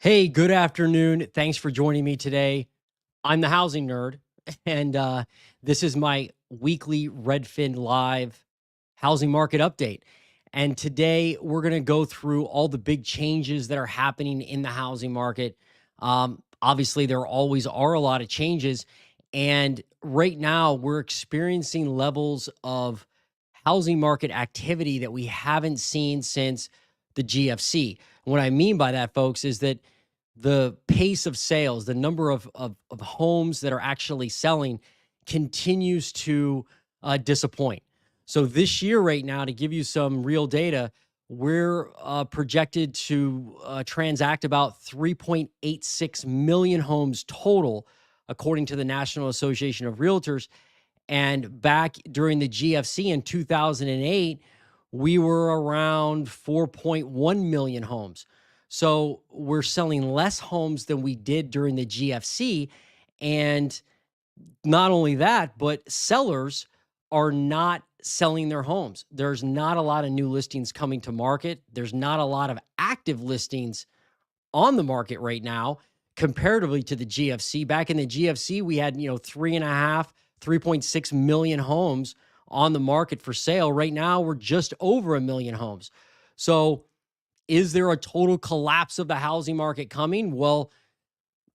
Hey, good afternoon. Thanks for joining me today. I'm the housing nerd, and this is my weekly Redfin Live housing market update. And today we're going to go through all the big changes that are happening in the housing market. Obviously, there always are a lot of changes. And right now, we're experiencing levels of housing market activity that we haven't seen since the GFC. What I mean by that, folks, is that the pace of sales, the number of homes that are actually selling continues to disappoint. So this year, right now, to give you some real data, we're projected to transact about 3.86 million homes total, according to the National Association of Realtors. And back during the GFC in 2008, we were around 4.1 million homes. So we're selling less homes than we did during the GFC. And not only that, but sellers are not selling their homes. There's not a lot of new listings coming to market. There's not a lot of active listings on the market right now comparatively to the GFC. Back in the GFC, we had, 3.6 million homes on the market for sale. Right now, we're just over a million homes. So is there a total collapse of the housing market coming? Well,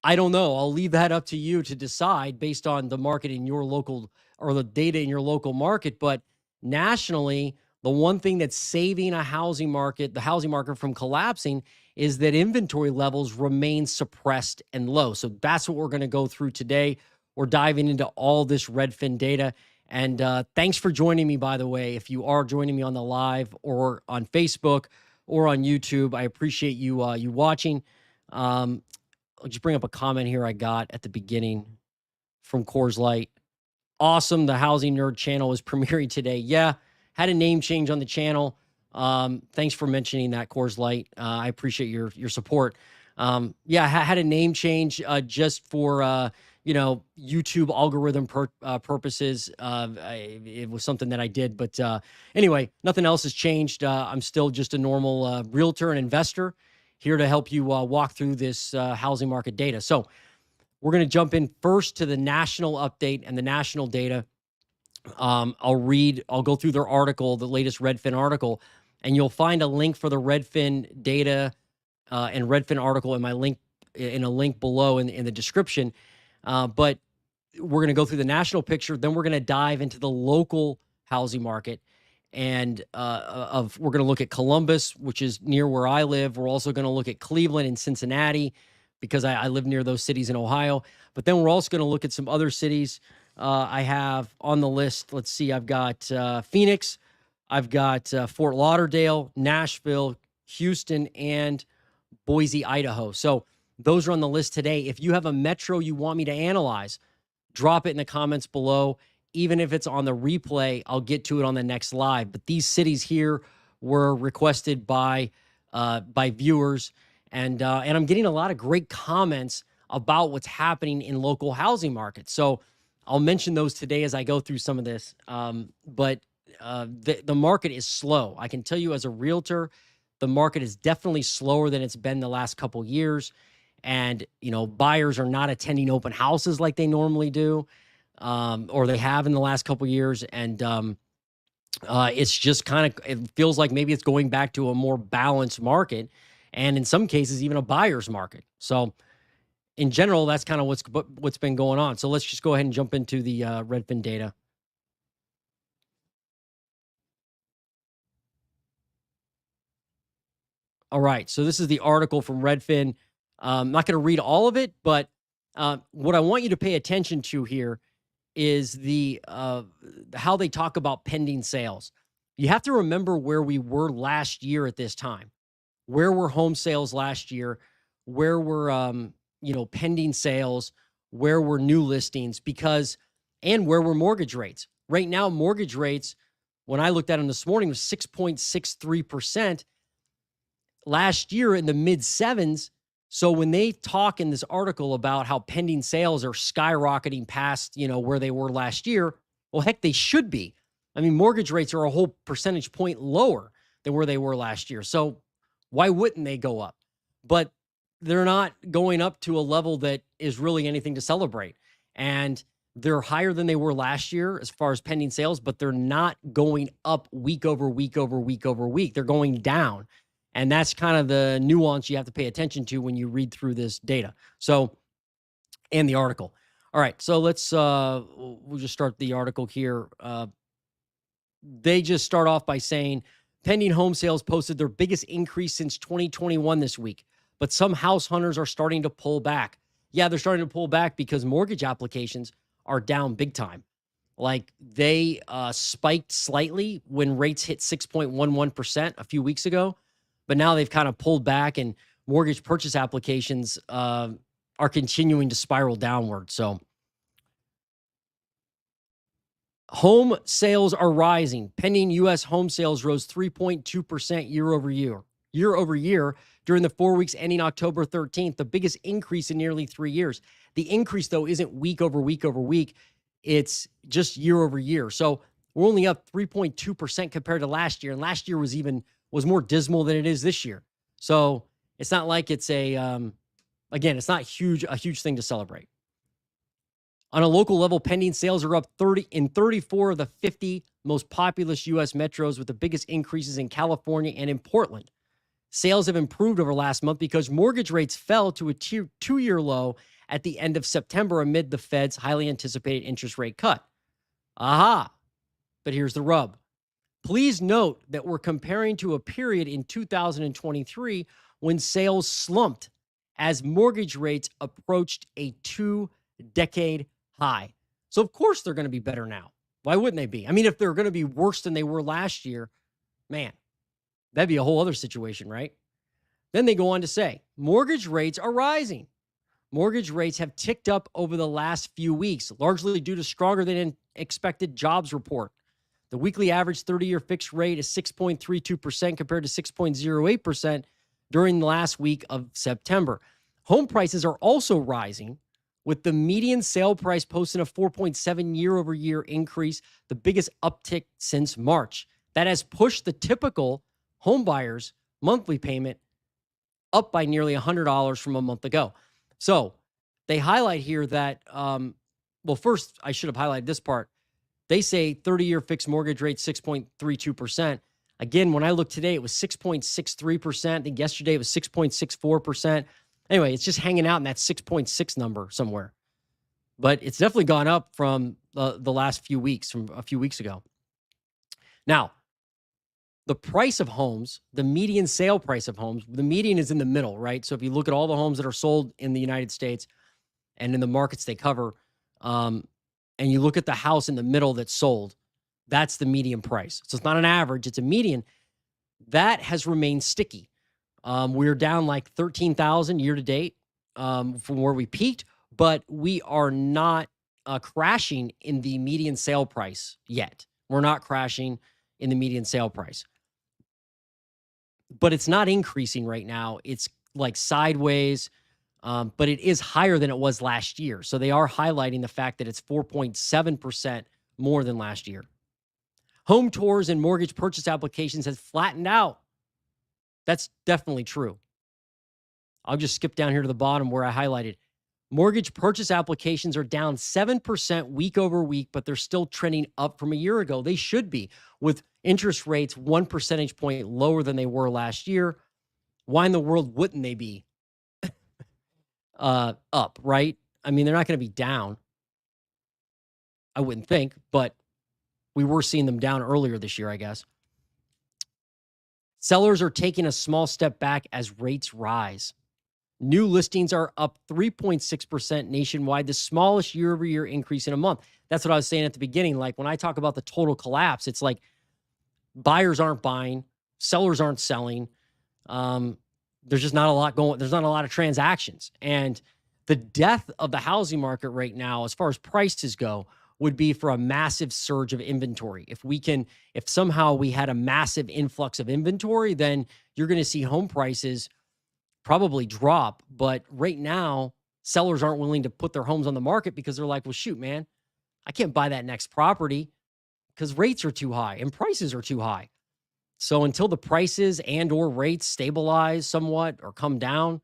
I don't know. I'll leave that up to you to decide based on the market in your local or the data in your local market. But nationally, the one thing that's saving the housing market from collapsing is that inventory levels remain suppressed and low. So that's what we're going to go through today. We're diving into all this Redfin data. And thanks for joining me, by the way. If you are joining me on the live or on Facebook or on YouTube, I appreciate you you watching. I'll just bring up a comment here I got at the beginning from Coors Light. Awesome. The Housing Nerd channel is premiering today. Yeah, had a name change on the channel. Thanks for mentioning that, Coors Light. I appreciate your support. Yeah, had a name change just for YouTube algorithm purposes. It was something that I did, but anyway, nothing else has changed. I'm still just a normal realtor and investor here to help you walk through this housing market data. So we're going to jump in first to the national update and the national data. I'll go through their article, the latest Redfin article, and you'll find a link for the Redfin data and Redfin article in a link below in the description. But we're going to go through the national picture. Then we're going to dive into the local housing market. And we're going to look at Columbus, which is near where I live. We're also going to look at Cleveland and Cincinnati because I live near those cities in Ohio. But then we're also going to look at some other cities I have on the list. Let's see. I've got Phoenix. I've got Fort Lauderdale, Nashville, Houston, and Boise, Idaho. So those are on the list today. If you have a metro you want me to analyze, drop it in the comments below. Even if it's on the replay, I'll get to it on the next live. But these cities here were requested by viewers, and I'm getting a lot of great comments about what's happening in local housing markets. So I'll mention those today as I go through some of this. But the market is slow. I can tell you as a realtor, the market is definitely slower than it's been the last couple years. And, buyers are not attending open houses like they normally do, or they have in the last couple years. And it's just it feels like maybe it's going back to a more balanced market. And in some cases, even a buyer's market. So in general, that's kind of what's been going on. So let's just go ahead and jump into the Redfin data. All right. So this is the article from Redfin. I'm not going to read all of it, but what I want you to pay attention to here is how they talk about pending sales. You have to remember where we were last year at this time. Where were home sales last year? Where were pending sales? Where were new listings? And where were mortgage rates? Right now, mortgage rates, when I looked at them this morning, was 6.63%. Last year in the mid sevens. So when they talk in this article about how pending sales are skyrocketing past, where they were last year, well, heck, they should be. I mean, mortgage rates are a whole percentage point lower than where they were last year. So why wouldn't they go up? But they're not going up to a level that is really anything to celebrate. And they're higher than they were last year as far as pending sales, but they're not going up week over week over week over week. They're going down. And that's kind of the nuance you have to pay attention to when you read through this data. So, and the article. All right. So we'll just start the article here. They just start off by saying pending home sales posted their biggest increase since 2021 this week, but some house hunters are starting to pull back. Yeah, they're starting to pull back because mortgage applications are down big time. Like they spiked slightly when rates hit 6.11% a few weeks ago, but now they've kind of pulled back and mortgage purchase applications are continuing to spiral downward. So home sales are rising. Pending U.S. home sales rose 3.2% year over year. Year over year during the 4 weeks ending October 13th, the biggest increase in nearly 3 years. The increase, though, isn't week over week over week. It's just year over year. So we're only up 3.2% compared to last year. And last year was more dismal than it is this year. So it's not like it's again, it's not a huge thing to celebrate. On a local level, pending sales are up 30 in 34 of the 50 most populous U.S. metros, with the biggest increases in California and in Portland. Sales have improved over last month because mortgage rates fell to a 2-year low at the end of September amid the Fed's highly anticipated interest rate cut. Aha! But here's the rub. Please note that we're comparing to a period in 2023 when sales slumped as mortgage rates approached a 2-decade high. So of course they're going to be better now. Why wouldn't they be? I mean, if they're going to be worse than they were last year, man, that'd be a whole other situation, right? Then they go on to say, mortgage rates are rising. Mortgage rates have ticked up over the last few weeks, largely due to stronger than expected jobs report. The weekly average 30-year fixed rate is 6.32% compared to 6.08% during the last week of September. Home prices are also rising, with the median sale price posting a 4.7 year-over-year increase, the biggest uptick since March. That has pushed the typical home buyer's monthly payment up by nearly $100 from a month ago. So they highlight here that, well, first I should have highlighted this part. They say 30-year fixed mortgage rate, 6.32%. Again, when I looked today, it was 6.63%. I think yesterday it was 6.64%. Anyway, it's just hanging out in that 6.6 number somewhere. But it's definitely gone up from the last few weeks, from a few weeks ago. Now, the price of homes, the median sale price of homes, the median is in the middle, right? So if you look at all the homes that are sold in the United States and in the markets they cover, and you look at the house in the middle that's sold, that's the median price. So it's not an average, it's a median. That has remained sticky. We're down like 13,000 year to date from where we peaked, but we are not crashing in the median sale price yet. We're not crashing in the median sale price. But it's not increasing right now. It's like sideways, but it is higher than it was last year. So they are highlighting the fact that it's 4.7% more than last year. Home tours and mortgage purchase applications has flattened out. That's definitely true. I'll just skip down here to the bottom where I highlighted. Mortgage purchase applications are down 7% week over week, but they're still trending up from a year ago. They should be, with interest rates 1 percentage point lower than they were last year. Why in the world wouldn't they be up, right? I mean, they're not going to be down, I wouldn't think, but we were seeing them down earlier this year, I guess. Sellers are taking a small step back as rates rise. New listings are up 3.6% nationwide, the smallest year-over-year increase in a month. That's what I was saying at the beginning. Like when I talk about the total collapse, it's like buyers aren't buying, sellers aren't selling. There's just not a lot going. There's not a lot of transactions. And the death of the housing market right now, as far as prices go, would be for a massive surge of inventory. If somehow we had a massive influx of inventory, then you're going to see home prices probably drop. But right now, sellers aren't willing to put their homes on the market because they're like, well, shoot, man, I can't buy that next property because rates are too high and prices are too high. So until the prices and or rates stabilize somewhat or come down,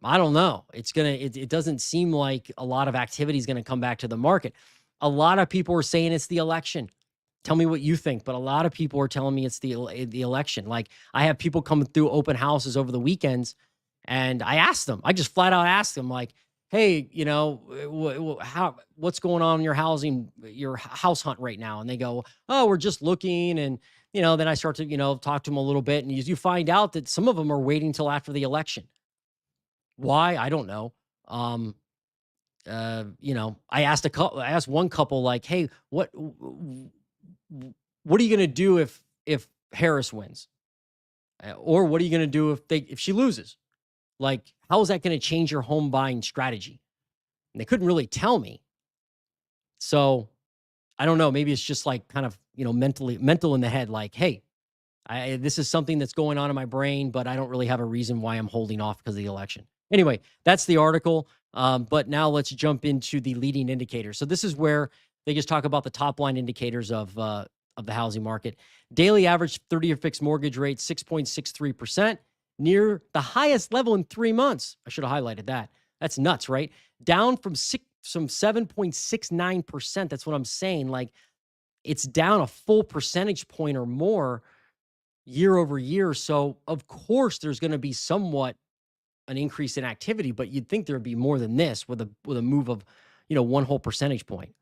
I don't know. It doesn't seem like a lot of activity is going to come back to the market. A lot of people are saying it's the election. Tell me what you think, but a lot of people are telling me it's the election. Like, I have people coming through open houses over the weekends, and I asked them. I just flat out asked them, like, "Hey, what's going on in your house hunt right now?" And they go, "Oh, we're just looking." And then I start to talk to them a little bit, and you find out that some of them are waiting till after the election. Why? I don't know. Um, I asked one couple, like, "Hey, what are you going to do if Harris wins? Or what are you going to do if she loses? Like, how is that going to change your home buying strategy?" And they couldn't really tell me. So, I don't know, maybe it's just like kind of, mental in the head, like, "Hey, this is something that's going on in my brain, but I don't really have a reason why I'm holding off because of the election." Anyway, that's the article. But now let's jump into the leading indicators. So this is where they just talk about the top line indicators of the housing market. Daily average 30-year fixed mortgage rate 6.63%, near the highest level in 3 months. I should have highlighted that. That's nuts, right? Down from 7.69%. That's what I'm saying. Like, it's down a full percentage point or more year over year. So of course there's going to be somewhat an increase in activity, but you'd think there'd be more than this with a move of, one whole percentage point.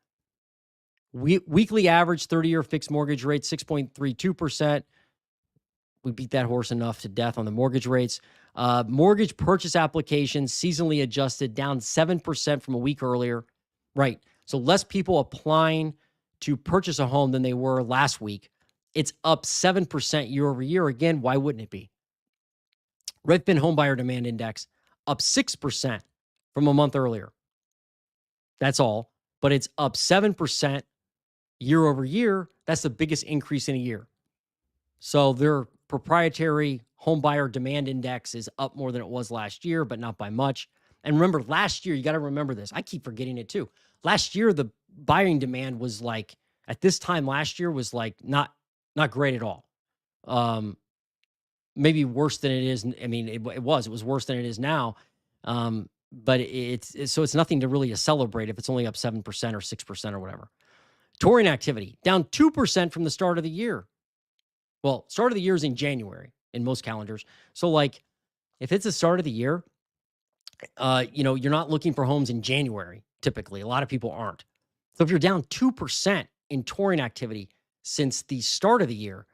Weekly average 30-year fixed mortgage rate 6.32%. We beat that horse enough to death on the mortgage rates. Mortgage purchase applications seasonally adjusted down 7% from a week earlier. Right. So less people applying to purchase a home than they were last week. It's up 7% year over year. Again, why wouldn't it be? Redfin Home Buyer Demand Index up 6% from a month earlier. That's all. But it's up 7% year over year. That's the biggest increase in a year. So their proprietary home buyer demand index is up more than it was last year, but not by much. And remember, last year, you got to remember this. I keep forgetting it too. Last year, the buying demand was like, at this time last year, was like not great at all. Maybe worse than it is. I mean, it was worse than it is now. But it's nothing to really celebrate if it's only up 7% or 6% or whatever. Touring activity down 2% from the start of the year. Well, start of the year is in January in most calendars. So, like, if it's the start of the year, you're not looking for homes in January, typically. A lot of people aren't. So if you're down 2% in touring activity since the start of the year,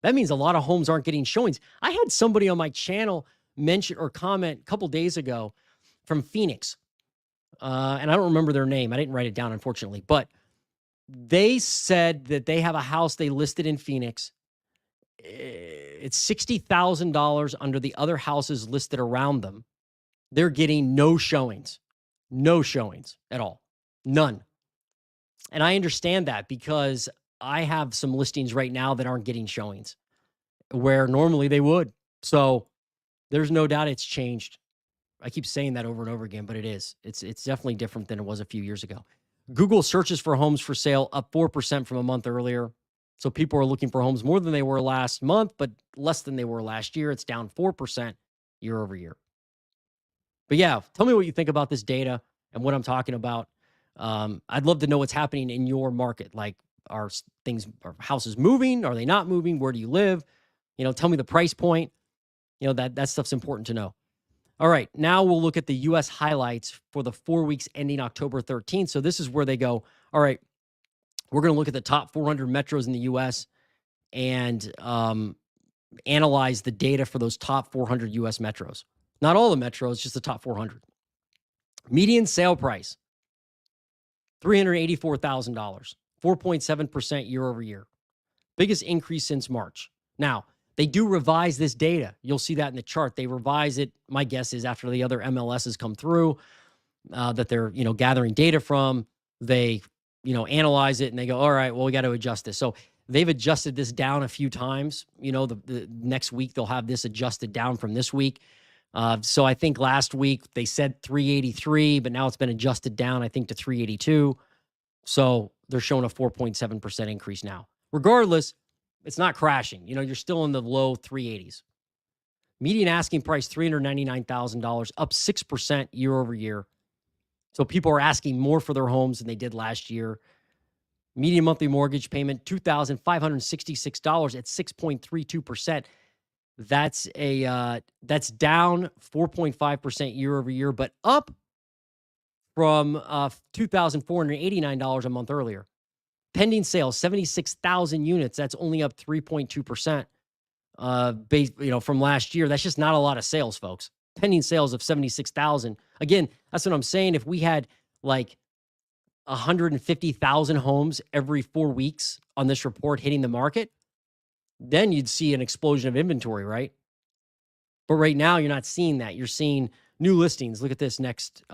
that means a lot of homes aren't getting showings. I had somebody on my channel mention or comment a couple days ago from Phoenix, and I don't remember their name. I didn't write it down, unfortunately, but they said that they have a house they listed in Phoenix. It's $60,000 under the other houses listed around them. They're getting no showings at all. None. And I understand that because I have some listings right now that aren't getting showings where normally they would. So there's no doubt it's changed. I keep saying that over and over again, but it is. It's definitely different than it was a few years ago. Google searches for homes for sale up 4% from a month earlier. So people are looking for homes more than they were last month, but less than they were last year. It's down 4% year over year. But yeah, tell me what you think about this data and what I'm talking about. I'd love to know what's happening in your market. Like, are houses moving? Are they not moving? Where do you live? Tell me the price point. That stuff's important to know. All right, now we'll look at the U.S. highlights for the 4 weeks ending October 13th. So this is where they go, all right, we're going to look at the top 400 metros in the U.S. and analyze the data for those top 400 U.S. metros. Not all the metros, just the top 400. Median sale price, $384,000, 4.7% year over year. Biggest increase since March. Now, they do revise this data. You'll see that in the chart. They revise it, my guess is, after the other MLSs come through that they're, gathering data from. They, analyze it and they go, all right, well, we got to adjust this. So they've adjusted this down a few times. The next week they'll have this adjusted down from this week. So I think last week they said 383, but now it's been adjusted down, I think, to 382. So they're showing a 4.7% increase now. Regardless, it's not crashing. You're still in the low 380s. Median asking price $399,000, up 6% year over year. So people are asking more for their homes than they did last year. Median monthly mortgage payment $2,566 at 6.32%. That's down 4.5% year over year, but up from $2,489 a month earlier. Pending sales 76,000 units. That's only up 3.2%. From last year. That's just not a lot of sales, folks. Pending sales of 76,000. Again, that's what I'm saying. If we had like 150,000 homes every 4 weeks on this report hitting the market, then you'd see an explosion of inventory, right? But right now, you're not seeing that. You're seeing new listings. Look at this next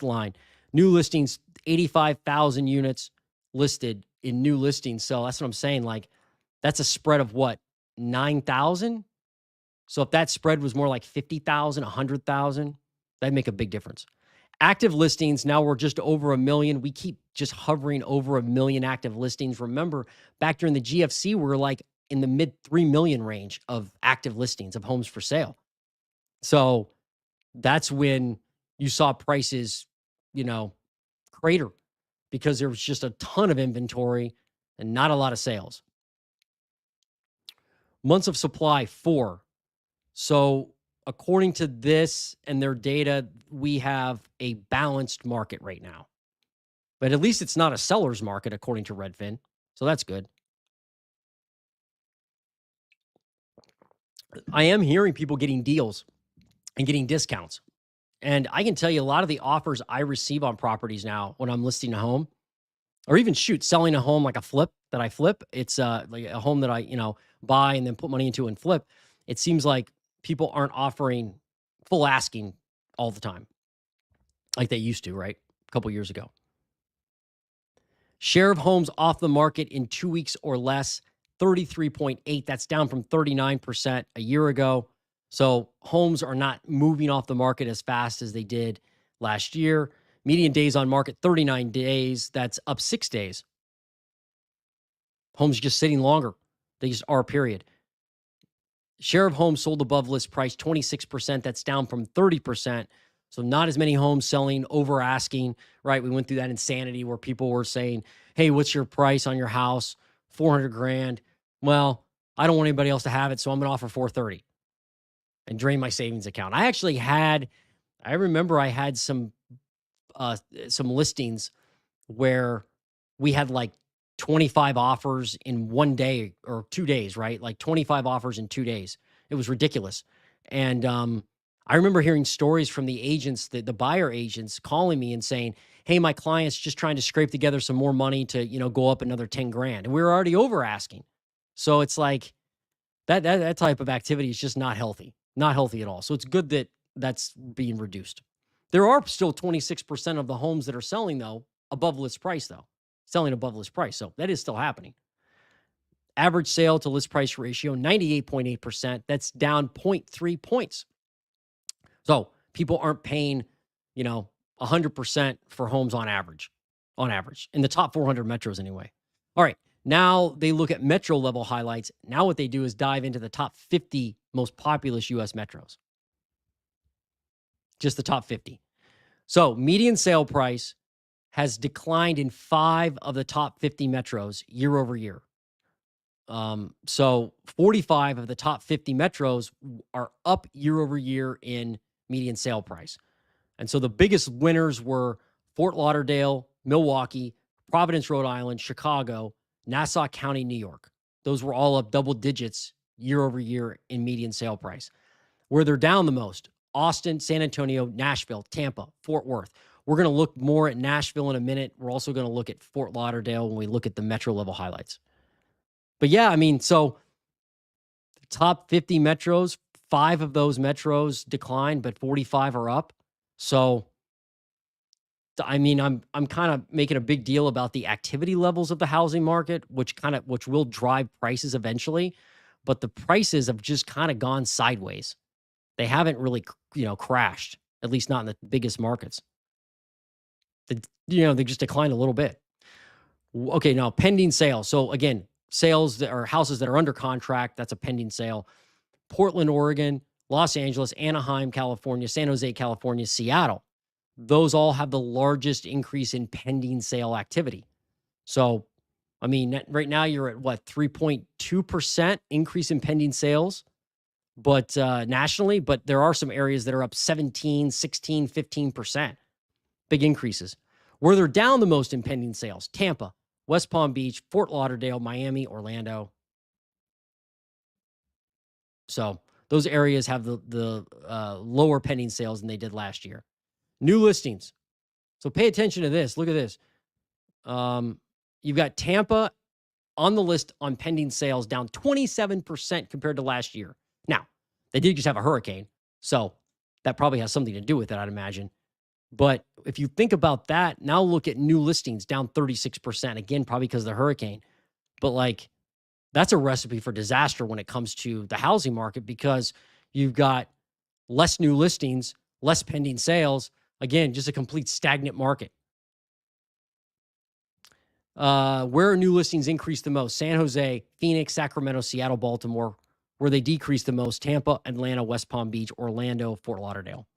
line. New listings, 85,000 units listed in new listings. So that's what I'm saying. Like, that's a spread of what? 9,000? So if that spread was more like 50,000, 100,000, that'd make a big difference. Active listings, now we're just over 1 million. We keep just hovering over 1 million active listings. Remember, back during the GFC, we were like in the mid 3 million range of active listings of homes for sale. So that's when you saw prices, crater, because there was just a ton of inventory and not a lot of sales. Months of supply, 4. So according to this and their data, we have a balanced market right now. But at least it's not a seller's market, according to Redfin. So that's good. I am hearing people getting deals and getting discounts. And I can tell you a lot of the offers I receive on properties now when I'm listing a home, or even selling a home like a flip that I flip. It's like a home that I, buy and then put money into and flip. It seems like people aren't offering full asking all the time like they used to, right? A couple years ago. Share of homes off the market in 2 weeks or less, 33.8. That's down from 39% a year ago. So homes are not moving off the market as fast as they did last year. Median days on market, 39 days. That's up 6 days. Homes just sitting longer. They just are, period. Share of homes sold above list price, 26%. That's down from 30%. So not as many homes selling over asking, right? We went through that insanity where people were saying, hey, what's your price on your house? 400 grand. Well, I don't want anybody else to have it, so I'm going to offer 430 and drain my savings account. I remember I had some listings where we had like 25 offers in 1 day or 2 days, right? Like 25 offers in 2 days. It was ridiculous. And I remember hearing stories from the agents, the buyer agents calling me and saying, hey, my client's just trying to scrape together some more money to, go up another 10 grand. And we were already over asking. So it's like that type of activity is just not healthy at all. So it's good that that's being reduced. There are still 26% of the homes that are selling, though, above list price, selling above list price. So that is still happening. Average sale to list price ratio, 98.8%. That's down 0.3 points. So people aren't paying, 100% for homes on average, in the top 400 metros anyway. All right. Now they look at metro level highlights. Now what they do is dive into the top 50 most populous U.S. metros. Just the top 50. So median sale price has declined in 5 of the top 50 metros year over year. So 45 of the top 50 metros are up year over year in median sale price. And so the biggest winners were Fort Lauderdale, Milwaukee, Providence, Rhode Island, Chicago, Nassau County, New York. Those were all up double digits year over year in median sale price. Where they're down the most, Austin, San Antonio, Nashville, Tampa, Fort Worth. We're going to look more at Nashville in a minute. We're also going to look at Fort Lauderdale when we look at the metro level highlights. But yeah, so the top 50 metros, 5 of those metros declined, but 45 are up. So, I'm kind of making a big deal about the activity levels of the housing market, which will drive prices eventually. But the prices have just kind of gone sideways. They haven't really, crashed, at least not in the biggest markets. They just declined a little bit. Okay, now pending sales. So again, sales that are houses that are under contract, that's a pending sale. Portland, Oregon, Los Angeles, Anaheim, California, San Jose, California, Seattle. Those all have the largest increase in pending sale activity. So, I mean, right now you're at what, 3.2% increase in pending sales, but nationally, but there are some areas that are up 17, 16, 15%. Big increases. Where they're down the most in pending sales: Tampa, West Palm Beach, Fort Lauderdale, Miami, Orlando. So those areas have the lower pending sales than they did last year. New listings. So pay attention to this. Look at this. You've got Tampa on the list on pending sales, down 27% compared to last year. Now, they did just have a hurricane, so that probably has something to do with it, I'd imagine. But if you think about that, now look at new listings down 36%. Again, probably because of the hurricane. But like, that's a recipe for disaster when it comes to the housing market, because you've got less new listings, less pending sales. Again, just a complete stagnant market. Where are new listings increased the most? San Jose, Phoenix, Sacramento, Seattle, Baltimore. Where they decreased the most: Tampa, Atlanta, West Palm Beach, Orlando, Fort Lauderdale.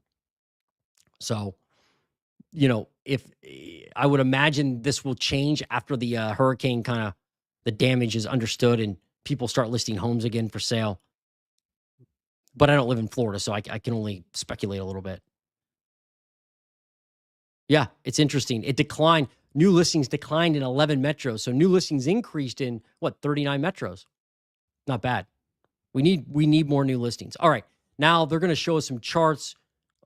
So, if I would imagine this will change after the hurricane, kind of the damage is understood and people start listing homes again for sale. But I don't live in Florida, so I can only speculate a little bit. Yeah, it's interesting. It declined. New listings declined in 11 metros. So new listings increased in 39 metros. Not bad. We need more new listings. All right. Now they're going to show us some charts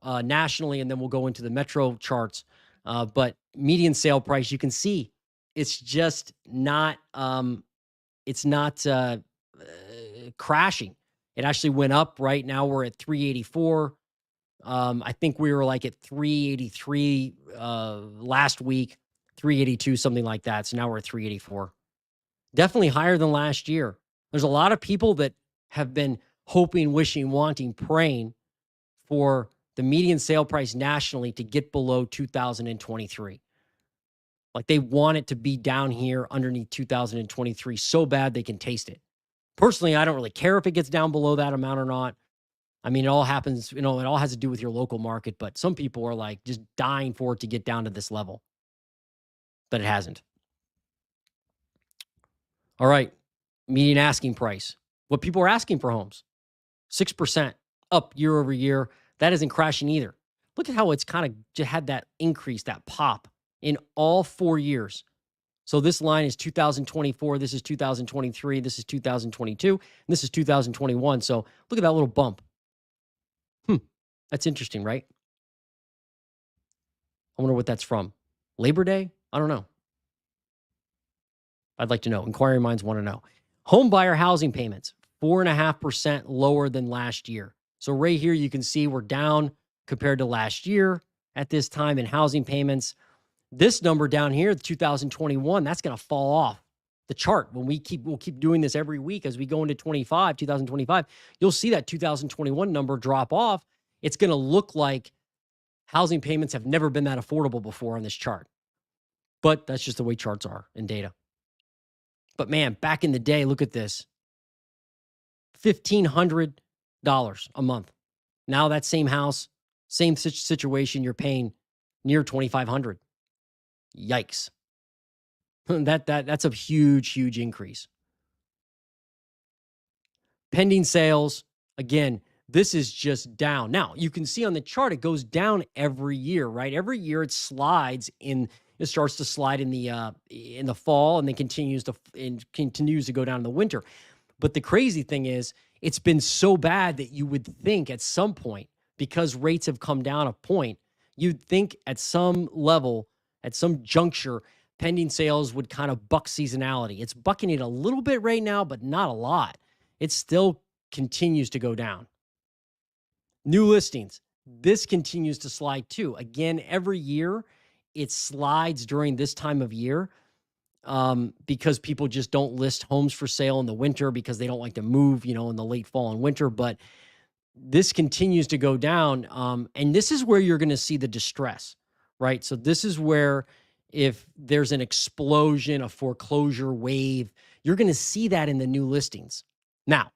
nationally, and then we'll go into the metro charts. But median sale price, you can see it's just not crashing. It actually went up. Right now we're at 384. I think we were like at 383 last week, 382, something like that. So now we're at 384. Definitely higher than last year. There's a lot of people that have been hoping, wishing, wanting, praying for the median sale price nationally to get below 2023. Like, they want it to be down here underneath 2023 so bad they can taste it. Personally, I don't really care if it gets down below that amount or not. I mean, it all happens, it all has to do with your local market, but some people are like just dying for it to get down to this level. But it hasn't. All right. Median asking price. What people are asking for homes. 6% up year over year. That isn't crashing either. Look at how it's kind of just had that increase, that pop in all 4 years. So this line is 2024. This is 2023. This is 2022. And this is 2021. So look at that little bump. That's interesting, right? I wonder what that's from. Labor Day? I don't know. I'd like to know. Inquiring minds want to know. Home buyer housing payments, 4.5% lower than last year. So right here, you can see we're down compared to last year at this time in housing payments. This number down here, 2021, that's going to fall off the chart. When we'll keep doing this every week as we go into 2025, you'll see that 2021 number drop off. It's going to look like housing payments have never been that affordable before on this chart. But that's just the way charts are in data. But man, back in the day, look at this. $1,500 a month. Now that same house, same situation, you're paying near $2,500. Yikes. That's a huge increase. Pending sales, again, this is just down. Now, you can see on the chart, it goes down every year, right? Every year it starts to slide in the fall, and then continues to go down in the winter. But the crazy thing is, it's been so bad that you would think at some point, because rates have come down a point, you'd think at some level, at some juncture, pending sales would kind of buck seasonality. It's bucking it a little bit right now, but not a lot. It still continues to go down. New listings. This continues to slide too. Again, every year it slides during this time of year because people just don't list homes for sale in the winter because they don't like to move, in the late fall and winter. But this continues to go down. And this is where you're going to see the distress, right? So this is where, if there's an explosion, a foreclosure wave, you're going to see that in the new listings. Now,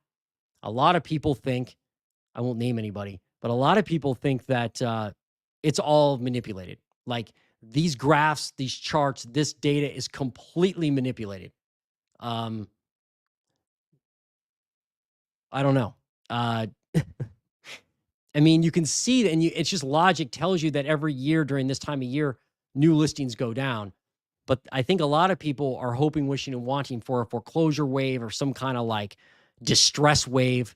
A lot of people think, I won't name anybody, but a lot of people think that it's all manipulated. Like these graphs, these charts, this data is completely manipulated. Um, I don't know. Uh, I mean, you can see that, and it's just logic tells you that every year during this time of year, new listings go down. But I think a lot of people are hoping, wishing, and wanting for a foreclosure wave or some kind of like distress wave.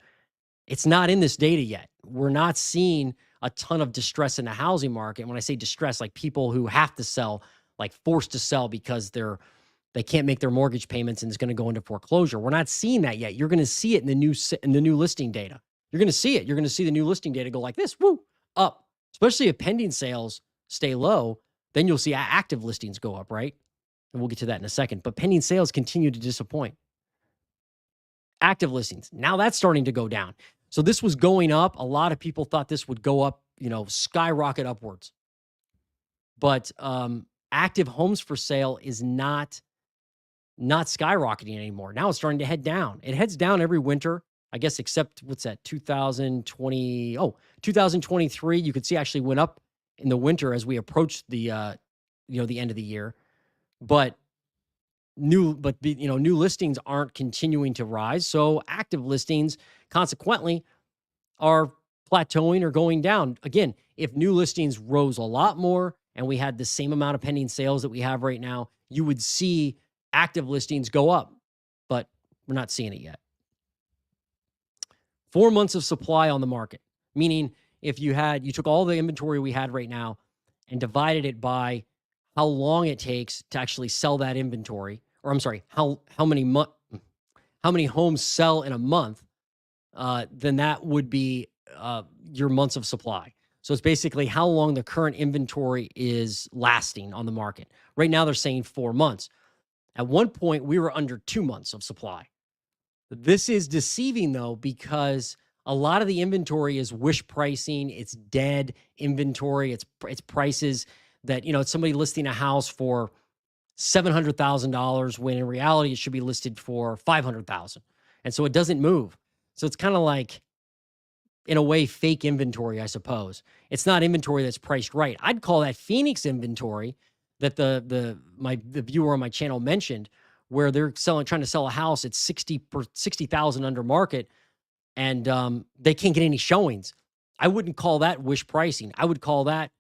It's not in this data yet. We're not seeing a ton of distress in the housing market. When I say distress, like people who have to sell, like forced to sell because they can't make their mortgage payments and it's going to go into foreclosure. We're not seeing that yet. You're going to see it in the new listing data. You're going to see it. You're going to see the new listing data go like this, woo, up. Especially if pending sales stay low, then you'll see active listings go up, right? And we'll get to that in a second. But pending sales continue to disappoint. Active listings, now that's starting to go down. So this was going up. A lot of people thought this would go up, skyrocket upwards. But active homes for sale is not skyrocketing anymore. Now it's starting to head down. It heads down every winter, I guess, except what's that? 2023. You could see actually went up in the winter as we approached the the end of the year. But new listings aren't continuing to rise. So active listings consequently are plateauing or going down. Again, if new listings rose a lot more and we had the same amount of pending sales that we have right now, you would see active listings go up, but we're not seeing it yet. 4 months of supply on the market, meaning if you took all the inventory we had right now and divided it by how long it takes to actually sell that inventory, or I'm sorry, how many homes sell in a month, then that would be your months of supply. So it's basically how long the current inventory is lasting on the market. Right now, they're saying 4 months. At one point, we were under 2 months of supply. This is deceiving, though, because a lot of the inventory is wish pricing. It's dead inventory. It's prices that, it's somebody listing a house for $700,000 when in reality it should be listed for $500,000. And so it doesn't move. So it's kind of like, in a way, fake inventory, I suppose. It's not inventory that's priced right. I'd call that Phoenix inventory that the viewer on my channel mentioned, where they're trying to sell a house at 60,000 under market, and they can't get any showings. I wouldn't call that wish pricing. I would call that,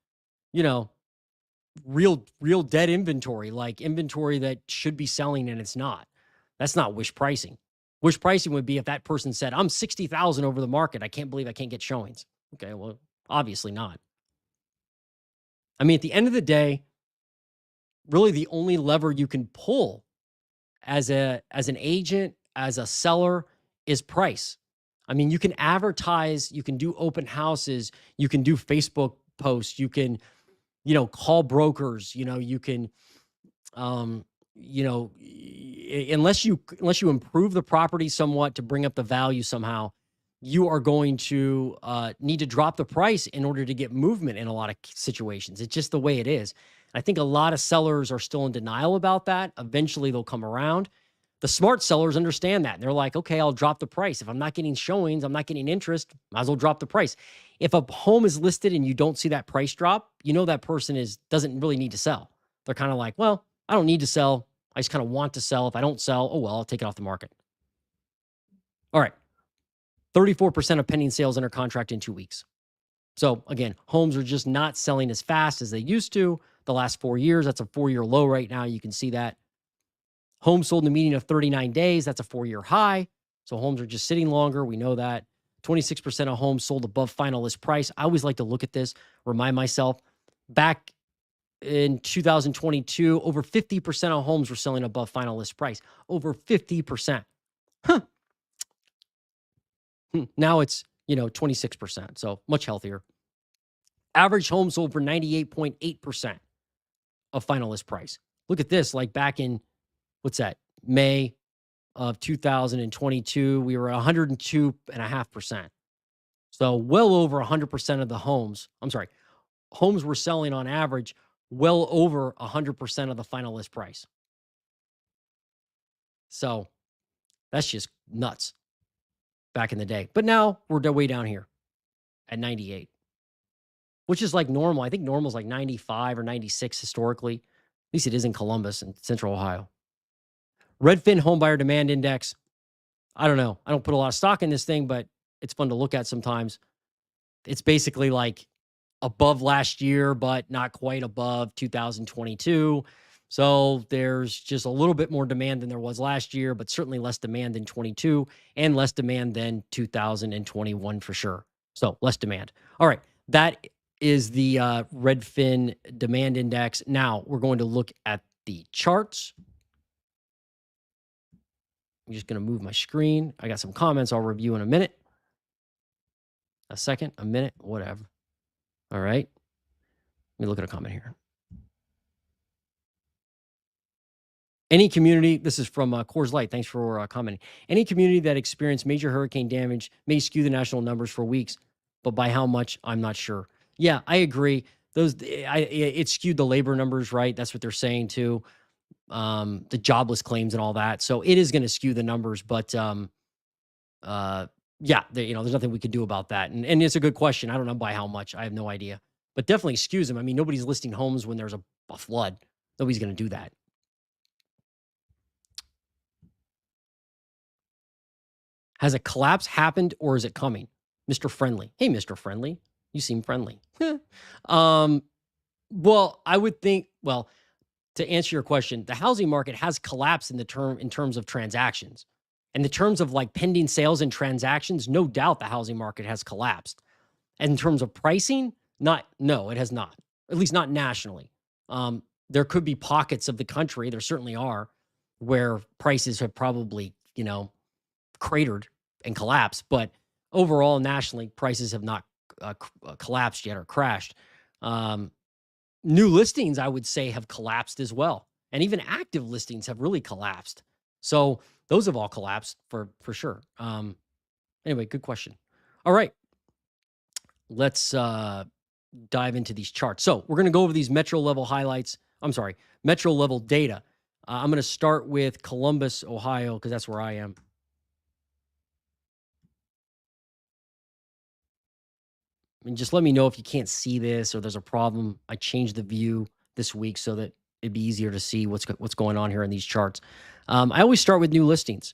real dead inventory, like inventory that should be selling and it's not. That's not wish pricing. Wish pricing would be if that person said, I'm 60,000 over the market. I can't believe I can't get showings. Okay, well, obviously not. I mean, at the end of the day, really the only lever you can pull as an agent, as a seller, is price. I mean, you can advertise, you can do open houses, you can do Facebook posts, you can, call brokers, you can, unless you improve the property somewhat to bring up the value somehow, you are going to need to drop the price in order to get movement in a lot of situations. It's just the way it is. I think a lot of sellers are still in denial about that. Eventually they'll come around. The smart sellers understand that. And they're like, okay, I'll drop the price. If I'm not getting showings, I'm not getting interest, might as well drop the price. If a home is listed and you don't see that price drop, that person doesn't really need to sell. They're kind of like, well, I don't need to sell. I just kind of want to sell. If I don't sell, oh, well, I'll take it off the market. All right. 34% of pending sales under contract in 2 weeks. So again, homes are just not selling as fast as they used to the last 4 years. That's a 4-year low right now. You can see that. Homes sold in a median of 39 days. That's a 4-year high. So homes are just sitting longer. We know that. 26% of homes sold above final list price. I always like to look at this, remind myself. Back in 2022, over 50% of homes were selling above final list price. Over 50%. Huh. Now it's, 26%. So much healthier. Average home sold for 98.8% of final list price. Look at this. Like back in, what's that? May of 2022, we were 102.5%. So well over 100% of the homes, homes were selling on average well over 100% of the final list price. So that's just nuts. back in the day. But now we're way down here at 98, which is like normal. I think normal is like 95 or 96 historically. At least it is in Columbus and Central Ohio. Redfin Homebuyer Demand Index. I don't know. I don't put a lot of stock in this thing, but it's fun to look at sometimes. It's basically like above last year, but not quite above 2022. So there's just a little bit more demand than there was last year, but certainly less demand than 22 and less demand than 2021 for sure. So less demand. All right. That is the Redfin demand index. Now we're going to look at the charts. I'm just going to move my screen. I got some comments I'll review in a minute. A second, a minute, whatever. All right. Let me look at a comment here. Any community, this is from Coors Light. Thanks for commenting. Any community that experienced major hurricane damage may skew the national numbers for weeks, but by how much, I'm not sure. Yeah, I agree. It skewed the labor numbers, right? That's what they're saying too. The jobless claims and all that. So it is going to skew the numbers, but yeah, there's nothing we could do about that. And it's a good question. I don't know by how much. I have no idea, but definitely skews them. I mean, nobody's listing homes when there's a flood. Nobody's going to do that. Has a collapse happened or is it coming? Mr. Friendly. Hey, Mr. Friendly. You seem friendly. Well, I would think, to answer your question, the housing market has collapsed in terms of transactions. In the terms of like pending sales and transactions, no doubt the housing market has collapsed. And in terms of pricing, no, it has not. At least not nationally. There could be pockets of the country, there certainly are, where prices have probably, cratered and collapsed. But overall, nationally, prices have not collapsed yet or crashed. New listings, I would say, have collapsed as well. And even active listings have really collapsed. So those have all collapsed for sure. Anyway, good question. All right. Let's dive into these charts. So we're going to go over these metro level highlights. Metro level data. I'm going to start with Columbus, Ohio, because that's where I am. I mean, just let me know if you can't see this or there's a problem. I changed the view this week so that it'd be easier to see what's going on here in these charts. I always start with new listings.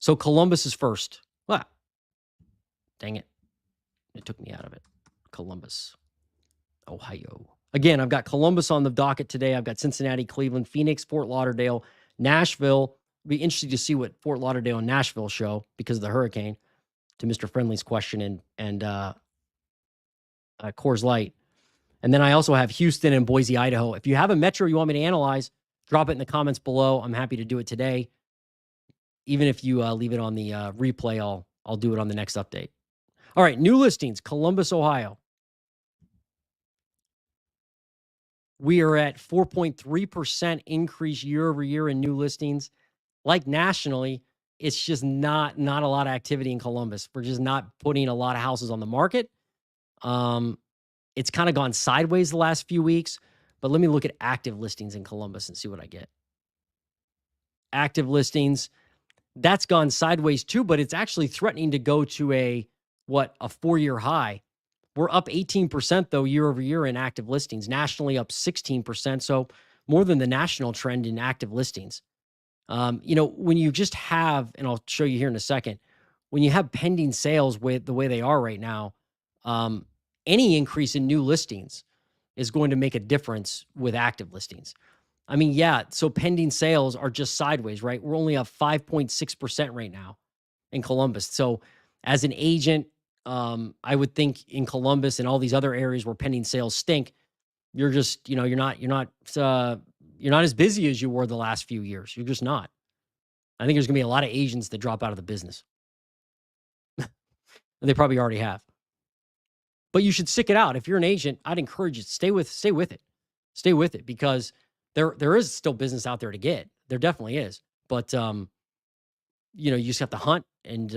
So Columbus is first. Ah, dang it. It took me out of it. Columbus, Ohio. Again, I've got Columbus on the docket today. I've got Cincinnati, Cleveland, Phoenix, Fort Lauderdale, Nashville. It'll be interesting to see what Fort Lauderdale and Nashville show because of the hurricane, to Mr. Friendly's question, and Coors Light. And then I also have Houston and Boise, Idaho. If you have a metro you want me to analyze, drop it in the comments below. I'm happy to do it today. Even if you leave it on the replay, I'll do it on the next update. All right, new listings, Columbus, Ohio. We are at 4.3% increase year over year in new listings. Like nationally, it's just not a lot of activity in Columbus. We're just not putting a lot of houses on the market. It's kind of gone sideways the last few weeks, but let me look at active listings in Columbus and see what I get. Active listings, that's gone sideways too, but it's actually threatening to go to a 4-year high. We're up 18% though year over year in active listings, nationally up 16%. So more than the national trend in active listings. When you just have, and I'll show you here in a second, when you have pending sales with the way they are right now, any increase in new listings is going to make a difference with active listings. I mean, yeah, so pending sales are just sideways, right? We're only up 5.6% right now in Columbus. So as an agent, I would think in Columbus and all these other areas where pending sales stink, you're just, you're not as busy as you were the last few years. You're just not. I think there's going to be a lot of agents that drop out of the business. And they probably already have. But you should stick it out. If you're an agent, I'd encourage you to stay with it. Stay with it because there is still business out there to get. There definitely is. But you just have to hunt and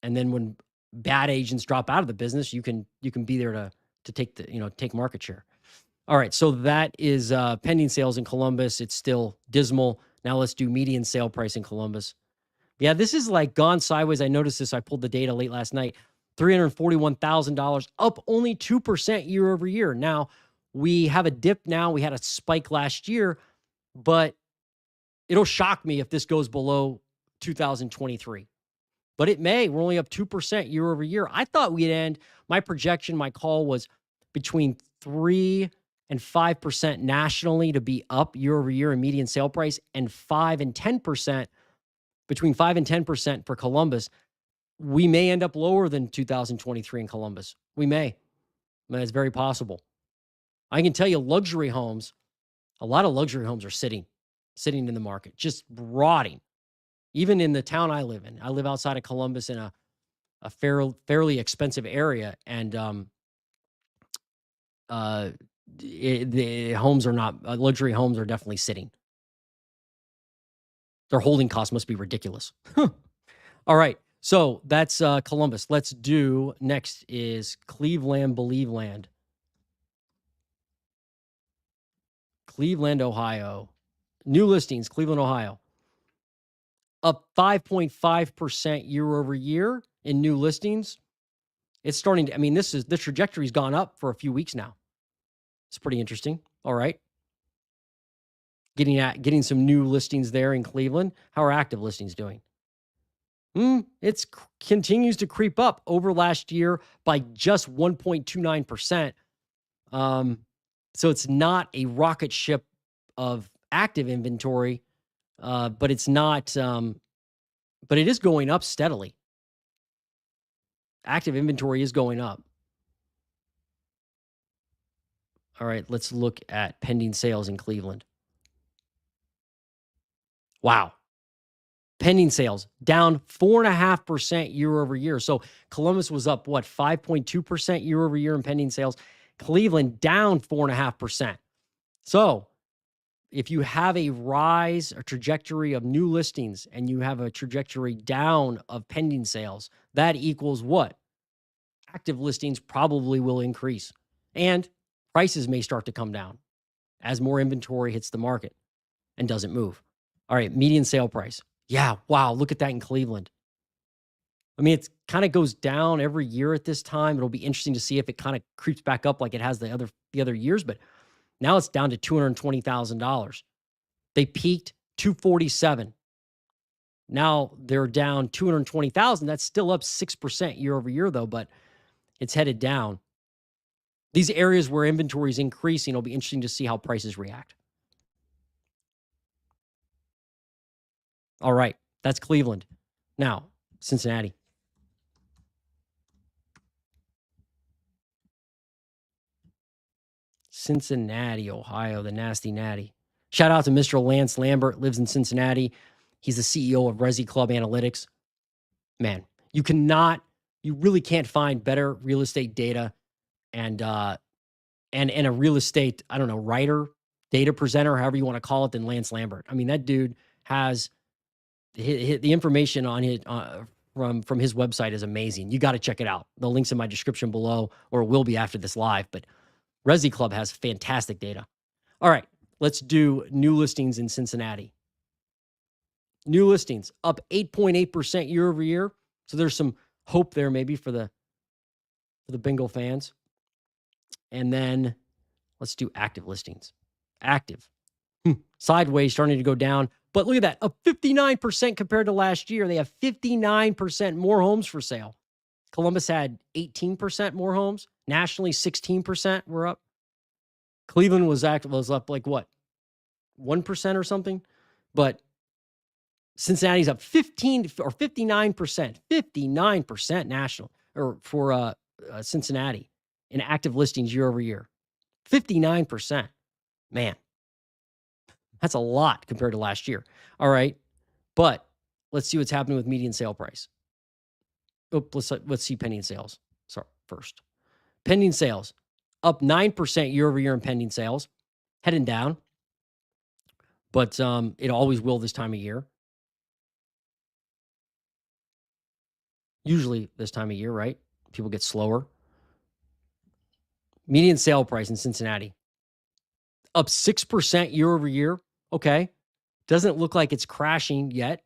then when bad agents drop out of the business, you can be there to take market share. All right, so that is pending sales in Columbus. It's still dismal. Now let's do median sale price in Columbus. Yeah, this is like gone sideways. I noticed this. I pulled the data late last night. $341,000, up only 2% year over year. Now, we have a dip now. We had a spike last year, but it'll shock me if this goes below 2023. But it may. We're only up 2% year over year. I thought we'd end, my projection, my call was between 3 and 5% nationally to be up year over year in median sale price, and 5 and 10%, between 5 and 10% for Columbus. We may end up lower than 2023 in Columbus. We may. It's very possible. I can tell you luxury homes, a lot of luxury homes are sitting in the market, just rotting. Even in the town I live in. I live outside of Columbus in a fairly expensive area, and the homes are not, luxury homes are definitely sitting. Their holding costs must be ridiculous. All right. So that's Columbus. Let's do, next is Cleveland, Believe Land. Cleveland, Ohio. New listings, Cleveland, Ohio. Up 5.5% year over year in new listings. It's starting to, I mean, the trajectory's gone up for a few weeks now. It's pretty interesting. All right. Getting some new listings there in Cleveland. How are active listings doing? It continues to creep up over last year by just 1.29%. So it's not a rocket ship of active inventory, but it's not, but it is going up steadily. Active inventory is going up. All right, let's look at pending sales in Cleveland. Wow. Pending sales down 4.5% year over year. So Columbus was up, what, 5.2% year over year in pending sales. Cleveland down 4.5%. So if you have a rise, a trajectory of new listings, and you have a trajectory down of pending sales, that equals what? Active listings probably will increase, and prices may start to come down as more inventory hits the market and doesn't move. All right, median sale price. Yeah, wow, look at that in Cleveland. I mean, it kind of goes down every year at this time. It'll be interesting to see if it kind of creeps back up like it has the other years, but now it's down to $220,000. They peaked 247. Now they're down 220,000. That's still up 6% year over year though, but it's headed down. These areas where inventory is increasing, it'll be interesting to see how prices react. All right, that's Cleveland. Now, Cincinnati. Cincinnati, Ohio, the nasty natty. Shout out to Mr. Lance Lambert, lives in Cincinnati. He's the CEO of Resi Club Analytics. Man, you really can't find better real estate data and a real estate, I don't know, writer, data presenter, however you want to call it, than Lance Lambert. I mean, that dude has the information on it from his website is amazing. You got to check it out. The link's in my description below, or it will be after this live. But Resi Club has fantastic data. All right, let's do new listings in Cincinnati. New listings up 8.8% year over year. So there's some hope there maybe for the Bengal fans. And then let's do active listings. Active. Sideways, starting to go down. But look at that, up 59% compared to last year. They have 59% more homes for sale. Columbus had 18% more homes. Nationally, 16% were up. Cleveland was up like what? 1% or something. But Cincinnati's up 15 or 59%. 59% national or for Cincinnati in active listings year over year. 59%. Man, that's a lot compared to last year. All right. But let's see what's happening with median sale price. Oh, let's see pending sales. Sorry, first. Pending sales up 9% year over year in pending sales, heading down. But it always will this time of year. Usually this time of year, right? People get slower. Median sale price in Cincinnati up 6% year over year. Okay. Doesn't look like it's crashing yet.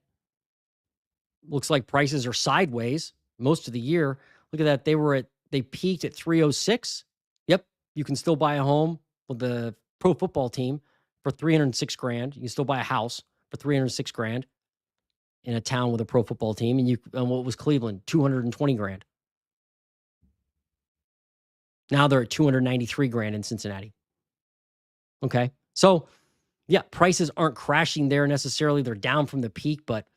Looks like prices are sideways most of the year. Look at that. They peaked at 306. Yep. You can still buy a home with the pro football team for 306 grand. You can still buy a house for 306 grand in a town with a pro football team. And what was Cleveland? 220 grand. Now they're at 293 grand in Cincinnati. Okay. So yeah, prices aren't crashing there necessarily. They're down from the peak, but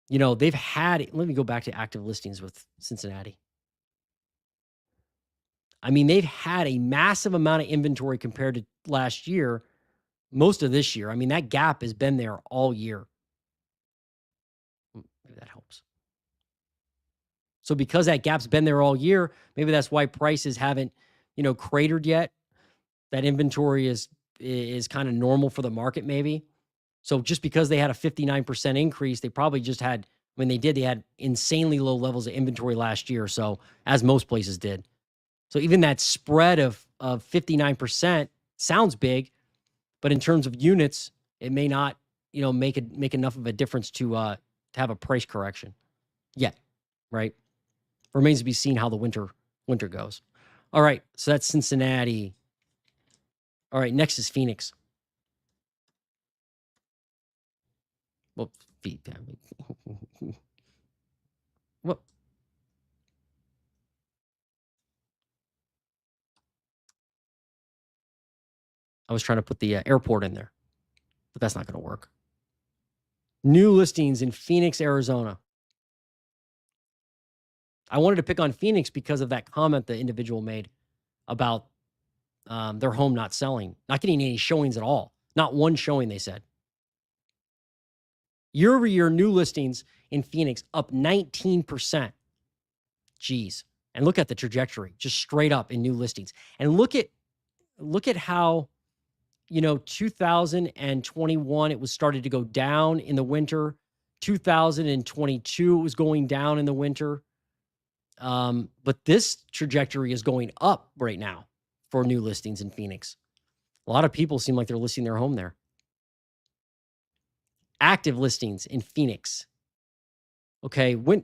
they've had, let me go back to active listings with Cincinnati. I mean, they've had a massive amount of inventory compared to last year, most of this year. I mean, that gap has been there all year. Maybe that helps. So because that gap's been there all year, maybe that's why prices haven't, cratered yet. That inventory is kind of normal for the market, maybe. So just because they had a 59% increase, they probably just had, when they had insanely low levels of inventory last year. So as most places did. So even that spread of 59% sounds big, but in terms of units, it may not, make enough of a difference to have a price correction yet, right? Remains to be seen how the winter goes. All right, so that's Cincinnati. All right, next is Phoenix. Well, what? I was trying to put the airport in there, but that's not going to work. New listings in Phoenix, Arizona. I wanted to pick on Phoenix because of that comment the individual made about their home not selling, not getting any showings at all. Not one showing, they said. Year over year, new listings in Phoenix up 19%. Geez. And look at the trajectory, just straight up in new listings. And look at how 2021 it was started to go down in the winter. 2022 it was going down in the winter. But this trajectory is going up right now for new listings in Phoenix. A lot of people seem like they're listing their home there. Active listings in Phoenix. Okay, when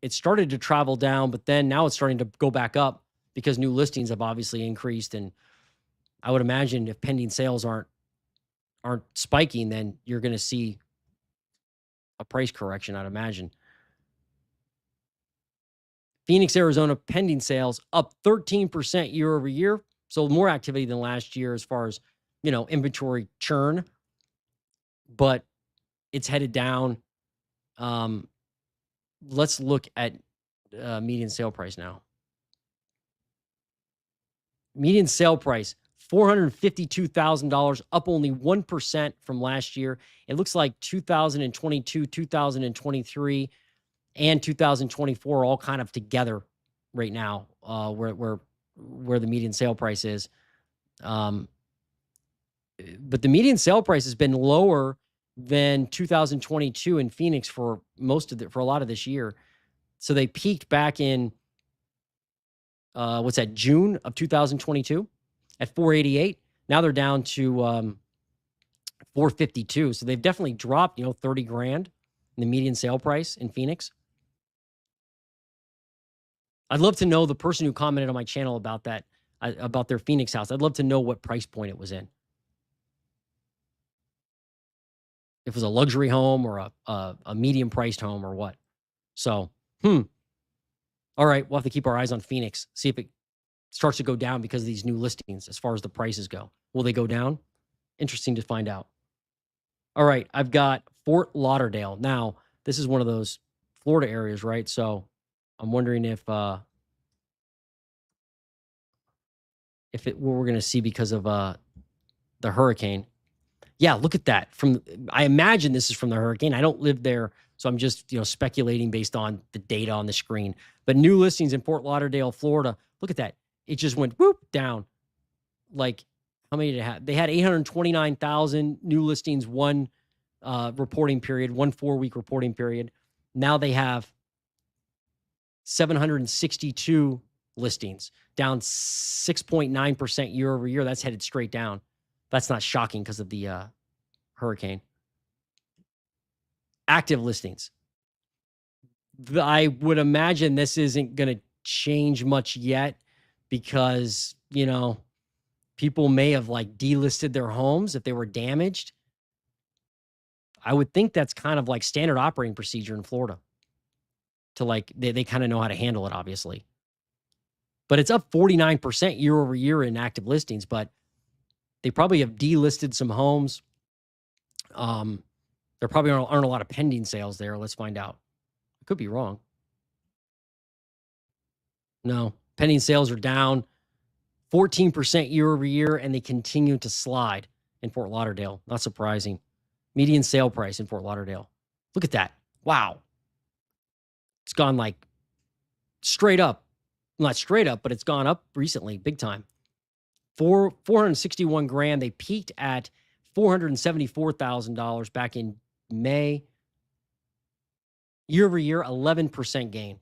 it started to travel down, but then now it's starting to go back up because new listings have obviously increased. And I would imagine if pending sales aren't spiking, then you're going to see a price correction, I'd imagine. Phoenix, Arizona pending sales up 13% year over year. So more activity than last year as far as, inventory churn, but it's headed down. Let's look at median sale price now. Median sale price, $452,000, up only 1% from last year. It looks like 2022, 2023, and 2024 are all kind of together right now, where the median sale price is. But the median sale price has been lower than 2022 in Phoenix for a lot of this year. So they peaked back in June of 2022 at 488. Now they're down to 452. So they've definitely dropped, 30 grand in the median sale price in Phoenix. I'd love to know the person who commented on my channel about that, about their Phoenix house. I'd love to know what price point it was in. If it was a luxury home or a medium priced home or what. So, all right, we'll have to keep our eyes on Phoenix, see if it starts to go down because of these new listings as far as the prices go. Will they go down? Interesting to find out. All right, I've got Fort Lauderdale. Now, this is one of those Florida areas, right? So I'm wondering if what we're going to see because of the hurricane. Yeah, look at that. I imagine this is from the hurricane. I don't live there, so I'm just speculating based on the data on the screen. But new listings in Fort Lauderdale, Florida. Look at that. It just went whoop down. Like, how many did it have? They had 829,000 new listings one reporting period, 1 4-week reporting period. Now they have 762 listings, down 6.9% year over year. That's headed straight down. That's not shocking because of the hurricane. Active listings. I would imagine this isn't going to change much yet because, people may have like delisted their homes if they were damaged. I would think that's kind of like standard operating procedure in Florida to like they kind of know how to handle it, obviously. But it's up 49% year over year in active listings, but they probably have delisted some homes. Um, there probably aren't a lot of pending sales there. Let's find out. I could be wrong. No, pending sales are down 14% year over year, and they continue to slide in Fort Lauderdale. Not surprising. Median sale price in Fort Lauderdale. Look at that. Wow. It's gone like straight up. Not straight up, but it's gone up recently, big time. 461 grand. They peaked at $474,000 back in May. Year over year, 11% gain.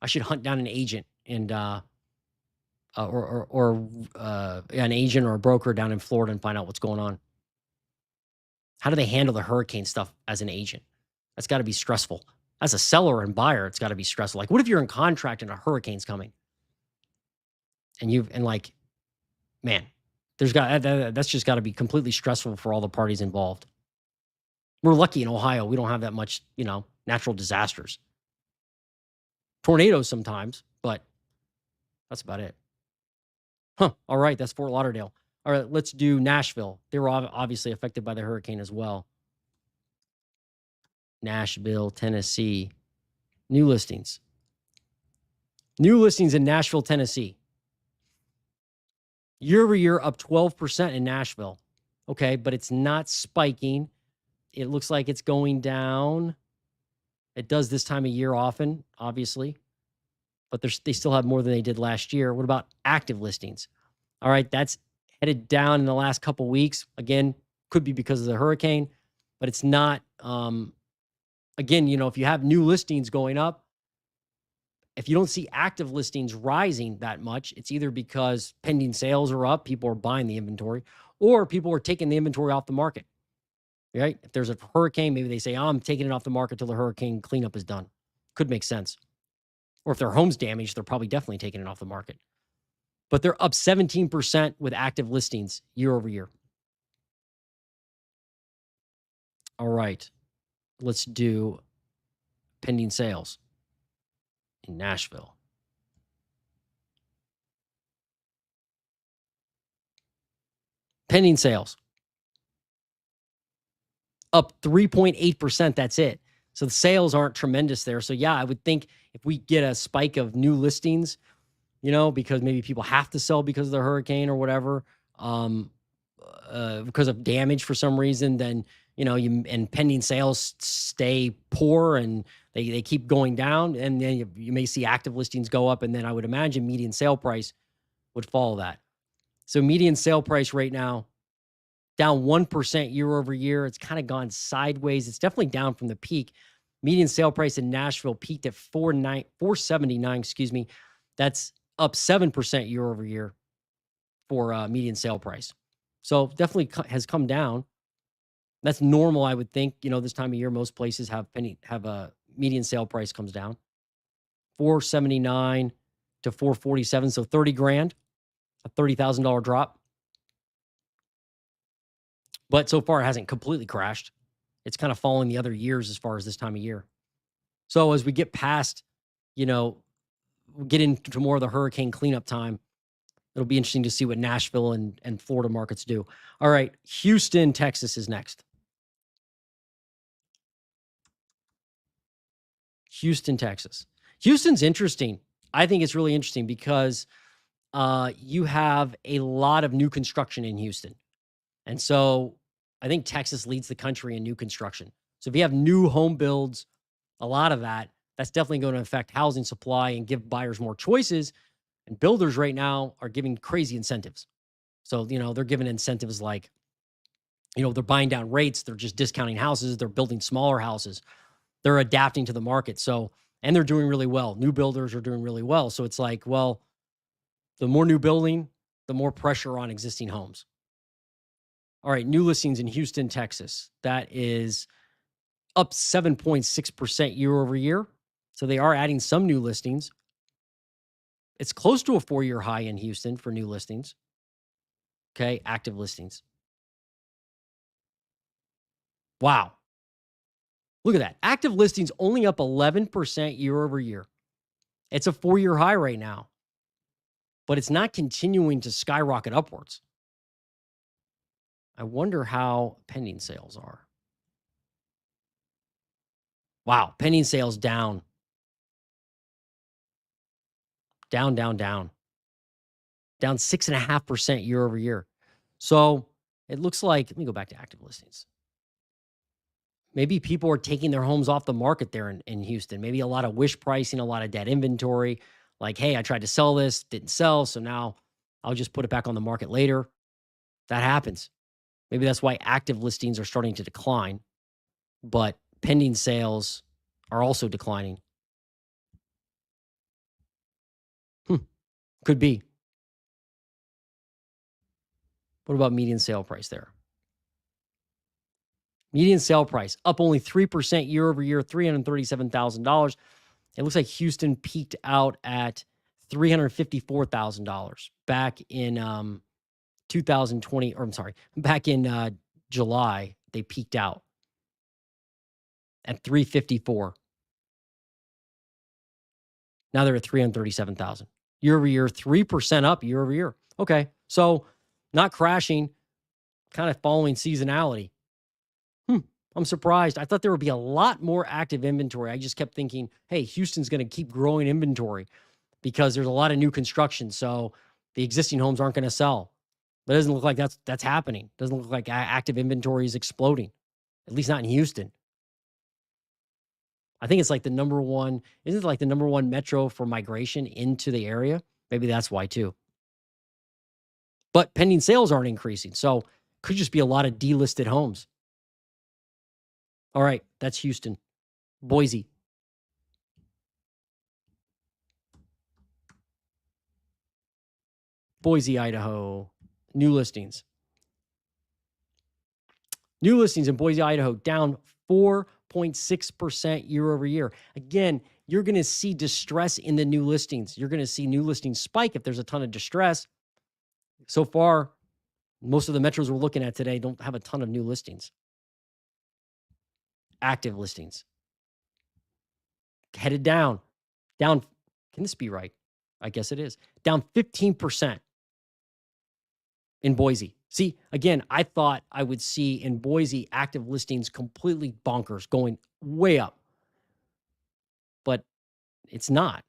I should hunt down an agent and an agent or a broker down in Florida and find out what's going on. How do they handle the hurricane stuff as an agent? That's got to be stressful. As a seller and buyer, it's got to be stressful. Like, what if you're in contract and a hurricane's coming, and like, man, that's just got to be completely stressful for all the parties involved. We're lucky in Ohio; we don't have that much, natural disasters. Tornadoes sometimes, but that's about it. All right, that's Fort Lauderdale. All right, let's do Nashville. They were obviously affected by the hurricane as well. Nashville, Tennessee. New listings. New listings in Nashville, Tennessee. Year over year, up 12% in Nashville. Okay, but it's not spiking. It looks like it's going down. It does this time of year often, obviously, but they still have more than they did last year. What about active listings? All right, that's headed down in the last couple weeks. Again, could be because of the hurricane, but it's not. Again, if you have new listings going up, if you don't see active listings rising that much, it's either because pending sales are up, people are buying the inventory, or people are taking the inventory off the market. Right? If there's a hurricane, maybe they say, I'm taking it off the market till the hurricane cleanup is done. Could make sense. Or if their home's damaged, they're probably definitely taking it off the market. But they're up 17% with active listings year over year. All right. Let's do pending sales in Nashville. Pending sales up 3.8%. That's it. So the sales aren't tremendous there. So yeah, I would think if we get a spike of new listings, because maybe people have to sell because of the hurricane or whatever, because of damage for some reason, then and pending sales stay poor and they keep going down, and then you may see active listings go up, and then I would imagine median sale price would follow that. So median sale price right now down 1% year over year. It's kind of gone sideways. It's definitely down from the peak. Median sale price in Nashville peaked at $479. Excuse me. That's up 7% year over year for median sale price. So definitely has come down. That's normal, I would think. This time of year, most places have a median sale price comes down, $479 to $447. So 30 grand, a $30,000 drop. But so far, it hasn't completely crashed. It's kind of following the other years as far as this time of year. So as we get past, get into more of the hurricane cleanup time, it'll be interesting to see what Nashville and Florida markets do. All right, Houston, Texas is next. Houston, Texas. Houston's interesting. I think it's really interesting because you have a lot of new construction in Houston. And so I think Texas leads the country in new construction. So if you have new home builds, a lot of that's definitely going to affect housing supply and give buyers more choices. And builders right now are giving crazy incentives. So, they're giving incentives like, they're buying down rates. They're just discounting houses. They're building smaller houses. They're adapting to the market. So, and they're doing really well. New builders are doing really well. So it's like, well, the more new building, the more pressure on existing homes. All right, new listings in Houston, Texas. That is up 7.6% year over year. So they are adding some new listings. It's close to a 4-year high in Houston for new listings. Okay, active listings. Wow. Look at that. Active listings only up 11% year over year. It's a 4-year high right now, but it's not continuing to skyrocket upwards. I wonder how pending sales are. Wow, pending sales down, down, down, down, down 6.5% year over year. So it looks like, let me go back to active listings. Maybe people are taking their homes off the market there in Houston. Maybe a lot of wish pricing, a lot of dead inventory. Like, hey, I tried to sell this, didn't sell. So now I'll just put it back on the market later. That happens. Maybe that's why active listings are starting to decline, but pending sales are also declining. Could be. What about median sale price there? Median sale price up only 3% year over year, $337,000. It looks like Houston peaked out at $354,000 back in 2020, or I'm sorry, back in July. They peaked out at 354. Now they're at 337,000 year over year, 3% up year over year. Okay, so not crashing, kind of following seasonality. I'm surprised. I thought there would be a lot more active inventory. I just kept thinking, hey, Houston's going to keep growing inventory because there's a lot of new construction. So the existing homes aren't going to sell. But it doesn't look like that's happening. Doesn't look like active inventory is exploding, at least not in Houston. I think it's like the number one, isn't it like the number one metro for migration into the area? Maybe that's why too. But pending sales aren't increasing. So could just be a lot of delisted homes. All right, that's Houston. Boise. Boise, Idaho. New listings. New listings in Boise, Idaho down 4.6% year over year. Again, you're going to see distress in the new listings. You're going to see new listings spike if there's a ton of distress. So far, most of the metros we're looking at today don't have a ton of new listings. Active listings. Headed down. Down. Can this be right? I guess it is. Down 15% in Boise. See, again, I thought I would see in Boise active listings completely bonkers, going way up. But it's not.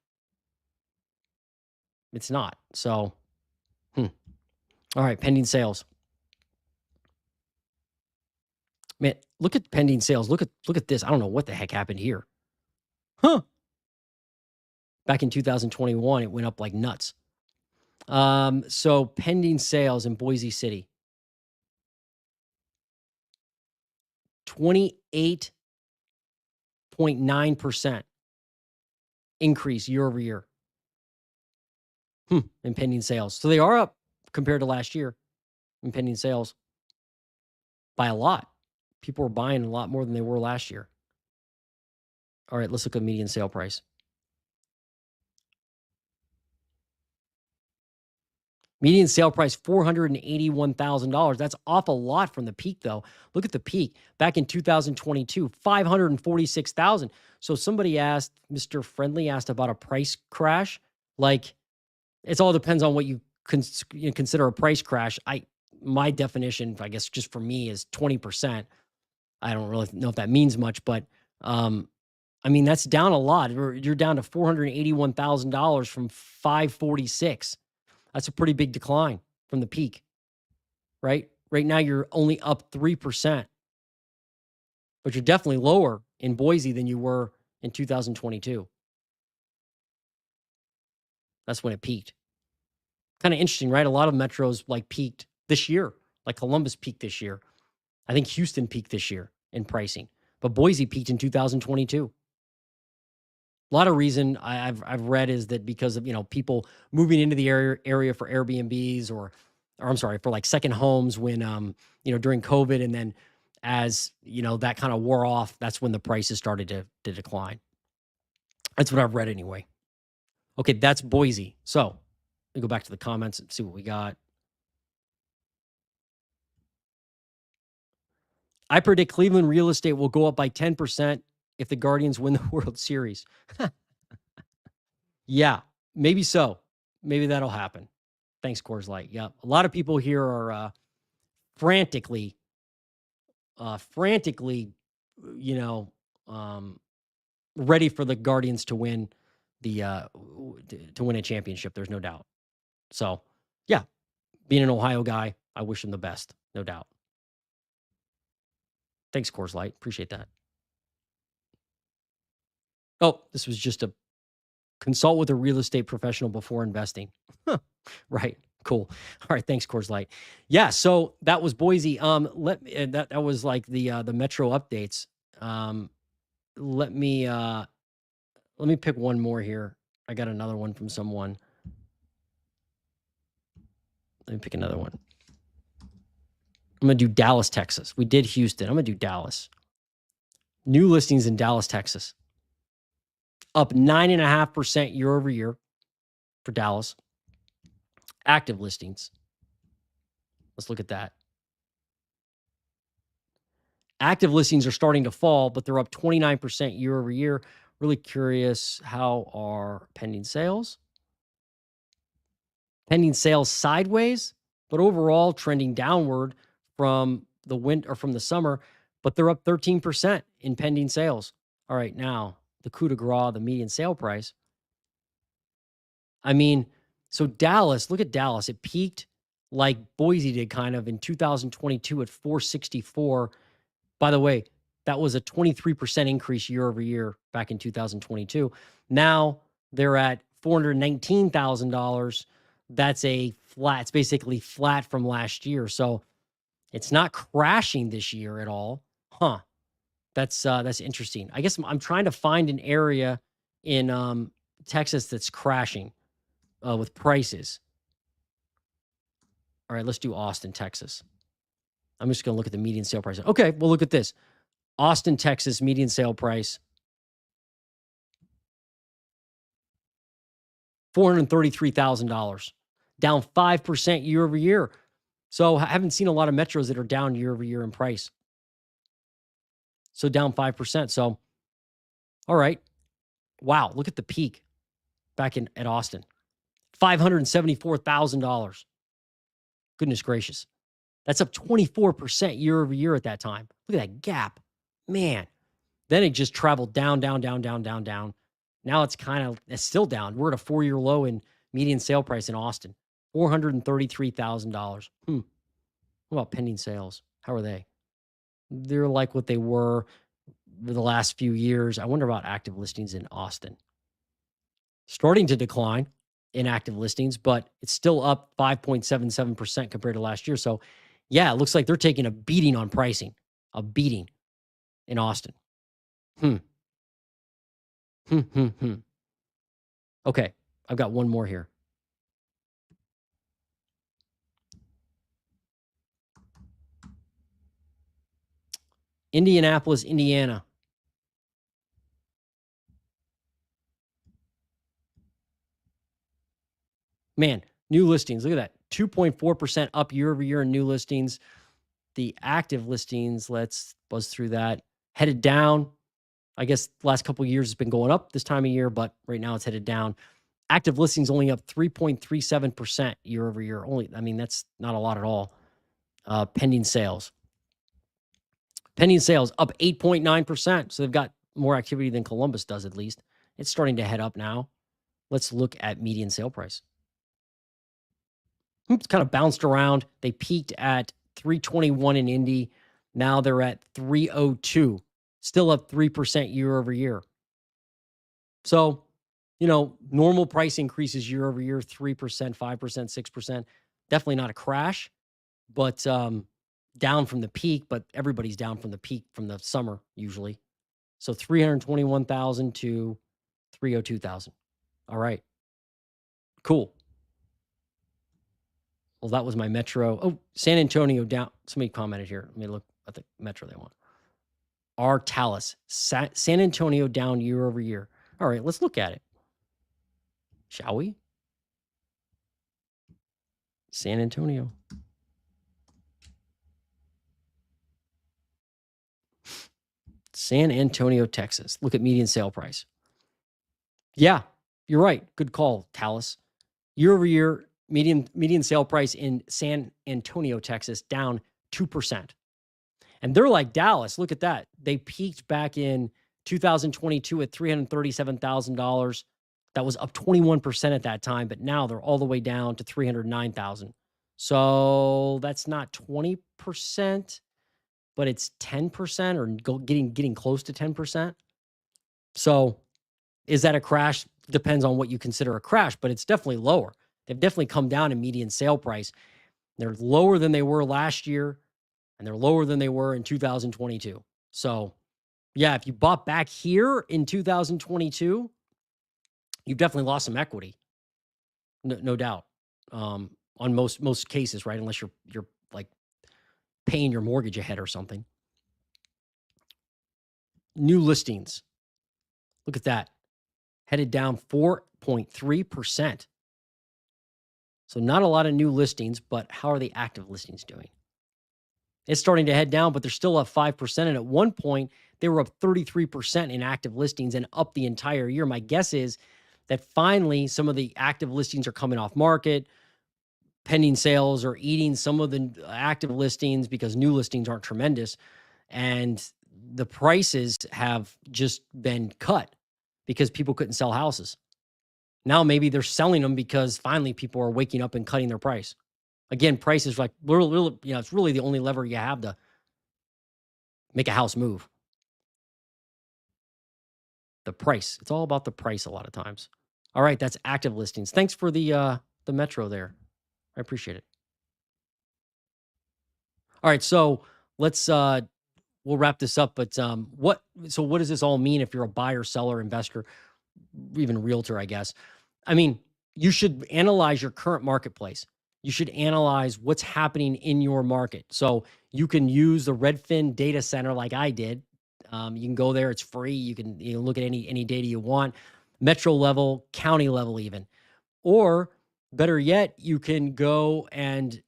It's not. So, all right, pending sales. Man, look at pending sales. Look at this. I don't know what the heck happened here. Back in 2021, it went up like nuts. So pending sales in Boise City. 28.9% increase year over year. In pending sales. So they are up compared to last year in pending sales by a lot. People are buying a lot more than they were last year. All right, let's look at median sale price. Median sale price, $481,000. That's off a lot from the peak, though. Look at the peak back in 2022, $546,000. So somebody asked, Mr. Friendly asked about a price crash. Like, it all depends on what you consider a price crash. My definition, I guess, just for me is 20%. I don't really know if that means much, but I mean, that's down a lot. You're down to $481,000 from 546. That's a pretty big decline from the peak, right? Right now, you're only up 3%, but you're definitely lower in Boise than you were in 2022. That's when it peaked. Kind of interesting, right? A lot of metros like peaked this year, like Columbus peaked this year. I think Houston peaked this year in pricing, but Boise peaked in 2022. A lot of reason I've read is that because of people moving into the area for Airbnbs or or I'm sorry, for like second homes when, during COVID. And then as, that kind of wore off, that's when the prices started to decline. That's what I've read anyway. Okay, that's Boise. So let me go back to the comments and see what we got. I predict Cleveland real estate will go up by 10% if the Guardians win the World Series. Yeah, maybe so. Maybe that'll happen. Thanks, Coors Light. Yeah, a lot of people here are frantically, frantically, you know, um, ready for the Guardians to win to win a championship. There's no doubt. So, yeah, being an Ohio guy, I wish him the best, no doubt. Thanks, Coors Light. Appreciate that. Oh, this was just a consult with a real estate professional before investing. Right. Cool. All right. Thanks, Coors Light. Yeah. So that was Boise. That was like the metro updates. Um, let me pick one more here. I got another one from someone. Let me pick another one. I'm gonna do Dallas, Texas. We did Houston. I'm gonna do Dallas. New listings in Dallas, Texas, up 9.5% year over year for Dallas. Active listings. Let's look at that. Active listings are starting to fall, but they're up 29% year over year. Really curious, how are pending sales? Pending sales sideways, but overall trending downward from the winter or from the summer, but they're up 13% in pending sales. All right, now the coup de grace, the median sale price. I mean, so Dallas, look at Dallas. It peaked like Boise did kind of in 2022 at 464. By the way, that was a 23% increase year over year back in 2022. Now they're at $419,000. That's it's basically flat from last year. So it's not crashing this year at all. Huh. That's interesting. I guess I'm trying to find an area in Texas that's crashing with prices. All right, let's do Austin, Texas. I'm just going to look at the median sale price. Okay, well, look at this. Austin, Texas, median sale price, $433,000, down 5% year over year. So I haven't seen a lot of metros that are down year over year in price. So down 5%. So, all right. Wow, look at the peak back at Austin. $574,000. Goodness gracious. That's up 24% year over year at that time. Look at that gap. Man. Then it just traveled down, down, down, down, down, down. Now it's still down. We're at a 4-year low in median sale price in Austin, $433,000. What about pending sales? How are they? They're like what they were the last few years. I wonder about active listings in Austin. Starting to decline in active listings, but it's still up 5.77% compared to last year. So, yeah, it looks like they're taking a beating on pricing, a beating in Austin. Okay, I've got one more here. Indianapolis, Indiana. Man, new listings. Look at that. 2.4% up year over year in new listings. The active listings, let's buzz through that. Headed down. I guess the last couple of years it's been going up this time of year, but right now it's headed down. Active listings only up 3.37% year over year. That's not a lot at all. Pending sales. Pending sales up 8.9%. So they've got more activity than Columbus does, at least. It's starting to head up now. Let's look at median sale price. It's kind of bounced around. They peaked at 321 in Indy. Now they're at 302, still up 3% year over year. So, normal price increases year over year, 3%, 5%, 6%. Definitely not a crash, but down from the peak, but everybody's down from the peak from the summer usually. So 321,000 to 302,000. All right. Cool. Well, that was my metro. Oh, San Antonio down. Somebody commented here. Let me look at the metro they want. R. Talus, San Antonio down year over year. All right, let's look at it, shall we? San Antonio. San Antonio, Texas. Look at median sale price. Yeah, you're right. Good call, Talus. Year over year, median sale price in San Antonio, Texas, down 2%. And they're like Dallas. Look at that. They peaked back in 2022 at $337,000. That was up 21% at that time, but now they're all the way down to 309,000. So that's not 20%, but it's 10% or getting close to 10%. So is that a crash? Depends on what you consider a crash, but it's definitely lower. They've definitely come down in median sale price. They're lower than they were last year, and they're lower than they were in 2022. So, yeah, if you bought back here in 2022, you've definitely lost some equity, no doubt. On most cases, right? Unless you're like paying your mortgage ahead or something. New listings. Look at that. Headed down 4.3%. So not a lot of new listings, but how are the active listings doing? It's starting to head down, but they're still up 5%. And at one point, they were up 33% in active listings and up the entire year. My guess is that finally some of the active listings are coming off market. Pending sales are eating some of the active listings because new listings aren't tremendous. And the prices have just been cut because people couldn't sell houses. Now maybe they're selling them because finally people are waking up and cutting their price. Again, price is like little, it's really the only lever you have to make a house move. The price. It's all about the price a lot of times. All right, that's active listings. Thanks for the metro there. I appreciate it. All right, so let's we'll wrap this up. But what does this all mean if you're a buyer, seller, investor, even realtor, I guess? I mean, you should analyze your current marketplace. You should analyze what's happening in your market. So you can use the Redfin data center like I did. You can go there. It's free. You can look at any data you want, metro level, county level even. Or better yet, you can go and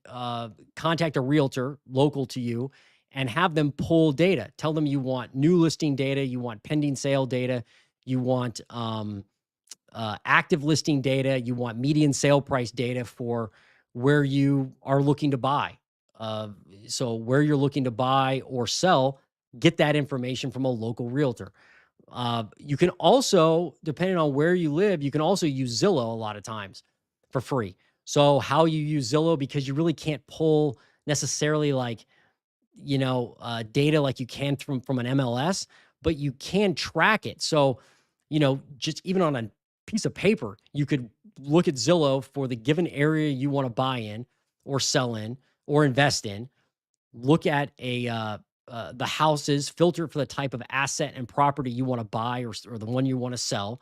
contact a realtor local to you and have them pull data. Tell them you want new listing data, you want pending sale data, you want active listing data, you want median sale price data for where you are looking to buy. So where you're looking to buy or sell, get that information from a local realtor. You can also, depending on where you live, you can also use Zillow a lot of times for free. So how you use Zillow, because you really can't pull necessarily like, data like you can from an MLS, but you can track it. So, just even on a piece of paper, you could look at Zillow for the given area you want to buy in or sell in or invest in. Look at the houses, filter for the type of asset and property you want to buy or the one you want to sell,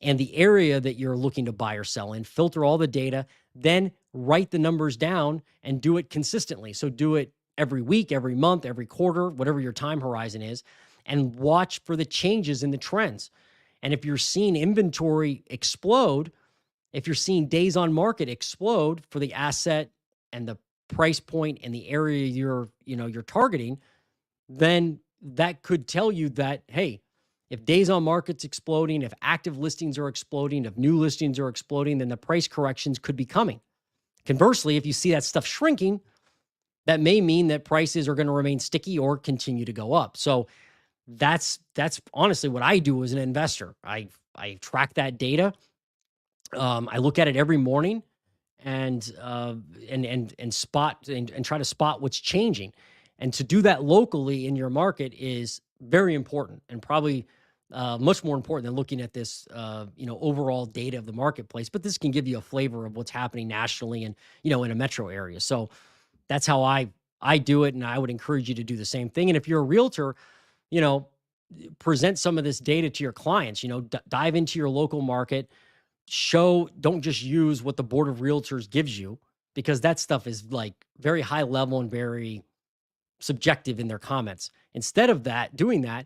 and the area that you're looking to buy or sell in. Filter all the data, then write the numbers down and do it consistently. So do it every week, every month, every quarter, whatever your time horizon is, and watch for the changes in the trends. And if you're seeing inventory explode, if you're seeing days on market explode for the asset and the price point and the area you're targeting, then that could tell you that, hey, if days on market's exploding, if active listings are exploding, if new listings are exploding, then the price corrections could be coming. Conversely, if you see that stuff shrinking, that may mean that prices are going to remain sticky or continue to go up. So that's honestly what I do as an investor. I track that data. I look at it every morning and spot and try to spot what's changing. And to do that locally in your market is very important, and probably much more important than looking at this, overall data of the marketplace. But this can give you a flavor of what's happening nationally and, in a metro area. So that's how I do it. And I would encourage you to do the same thing. And if you're a realtor, present some of this data to your clients, dive into your local market, don't just use what the board of realtors gives you, because that stuff is like very high level and very subjective in their comments. Instead of that, doing that,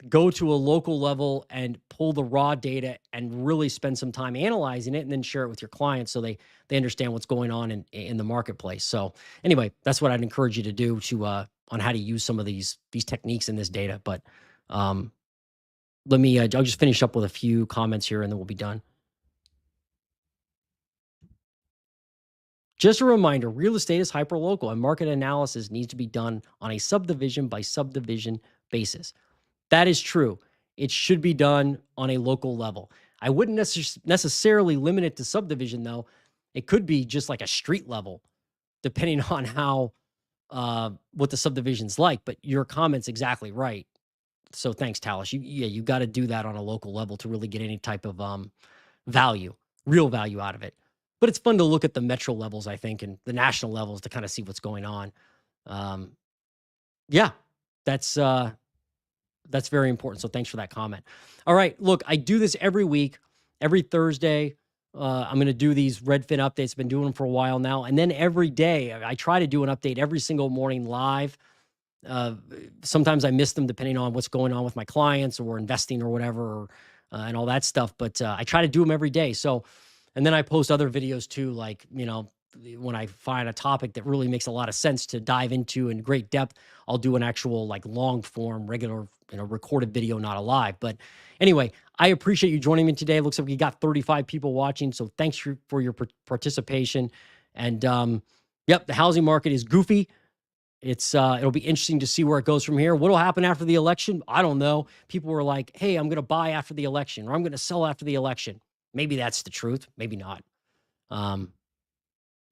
go to a local level and pull the raw data and really spend some time analyzing it and then share it with your clients so they understand what's going on in the marketplace. So anyway, that's what I'd encourage you to do to on how to use some of these techniques in this data. But um let me I'll just finish up with a few comments here and then we'll be done. Just a reminder, real estate is hyperlocal and market analysis needs to be done on a subdivision by subdivision basis. That is true. It should be done on a local level. I wouldn't necessarily limit it to subdivision though. It could be just like a street level, depending on how what the subdivision's like. But your comment's exactly right. So thanks, Talis. You got to do that on a local level to really get any type of value, real value out of it. But it's fun to look at the metro levels, I think, and the national levels to kind of see what's going on. Um, yeah, that's that's very important. So thanks for that comment. All right. Look, I do this every week, every Thursday. I'm going to do these Redfin updates. I've been doing them for a while now. And then every day, I try to do an update every single morning live. Uh, Sometimes I miss them depending on what's going on with my clients or investing or whatever, and all that stuff. But I try to do them every day. So, and then I post other videos too, like, when I find a topic that really makes a lot of sense to dive into in great depth, I'll do an actual like long form, regular, recorded video, not a live. But anyway, I appreciate you joining me today. It looks like we got 35 people watching. So thanks for your participation. And yep, the housing market is goofy. It'll be interesting to see where it goes from here. What'll happen after the election? I don't know. People were like, hey, I'm going to buy after the election, or I'm going to sell after the election. Maybe that's the truth. Maybe not.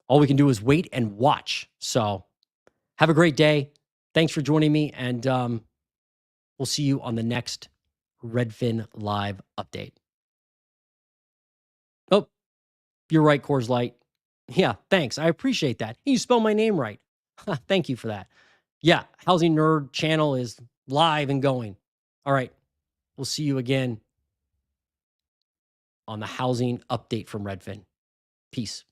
All we can do is wait and watch. So have a great day. Thanks for joining me. And we'll see you on the next Redfin Live update. Oh, you're right, Coors Light. Yeah, thanks. I appreciate that. You spelled my name right. Thank you for that. Yeah, Housing Nerd channel is live and going. All right. We'll see you again on the housing update from Redfin. Peace.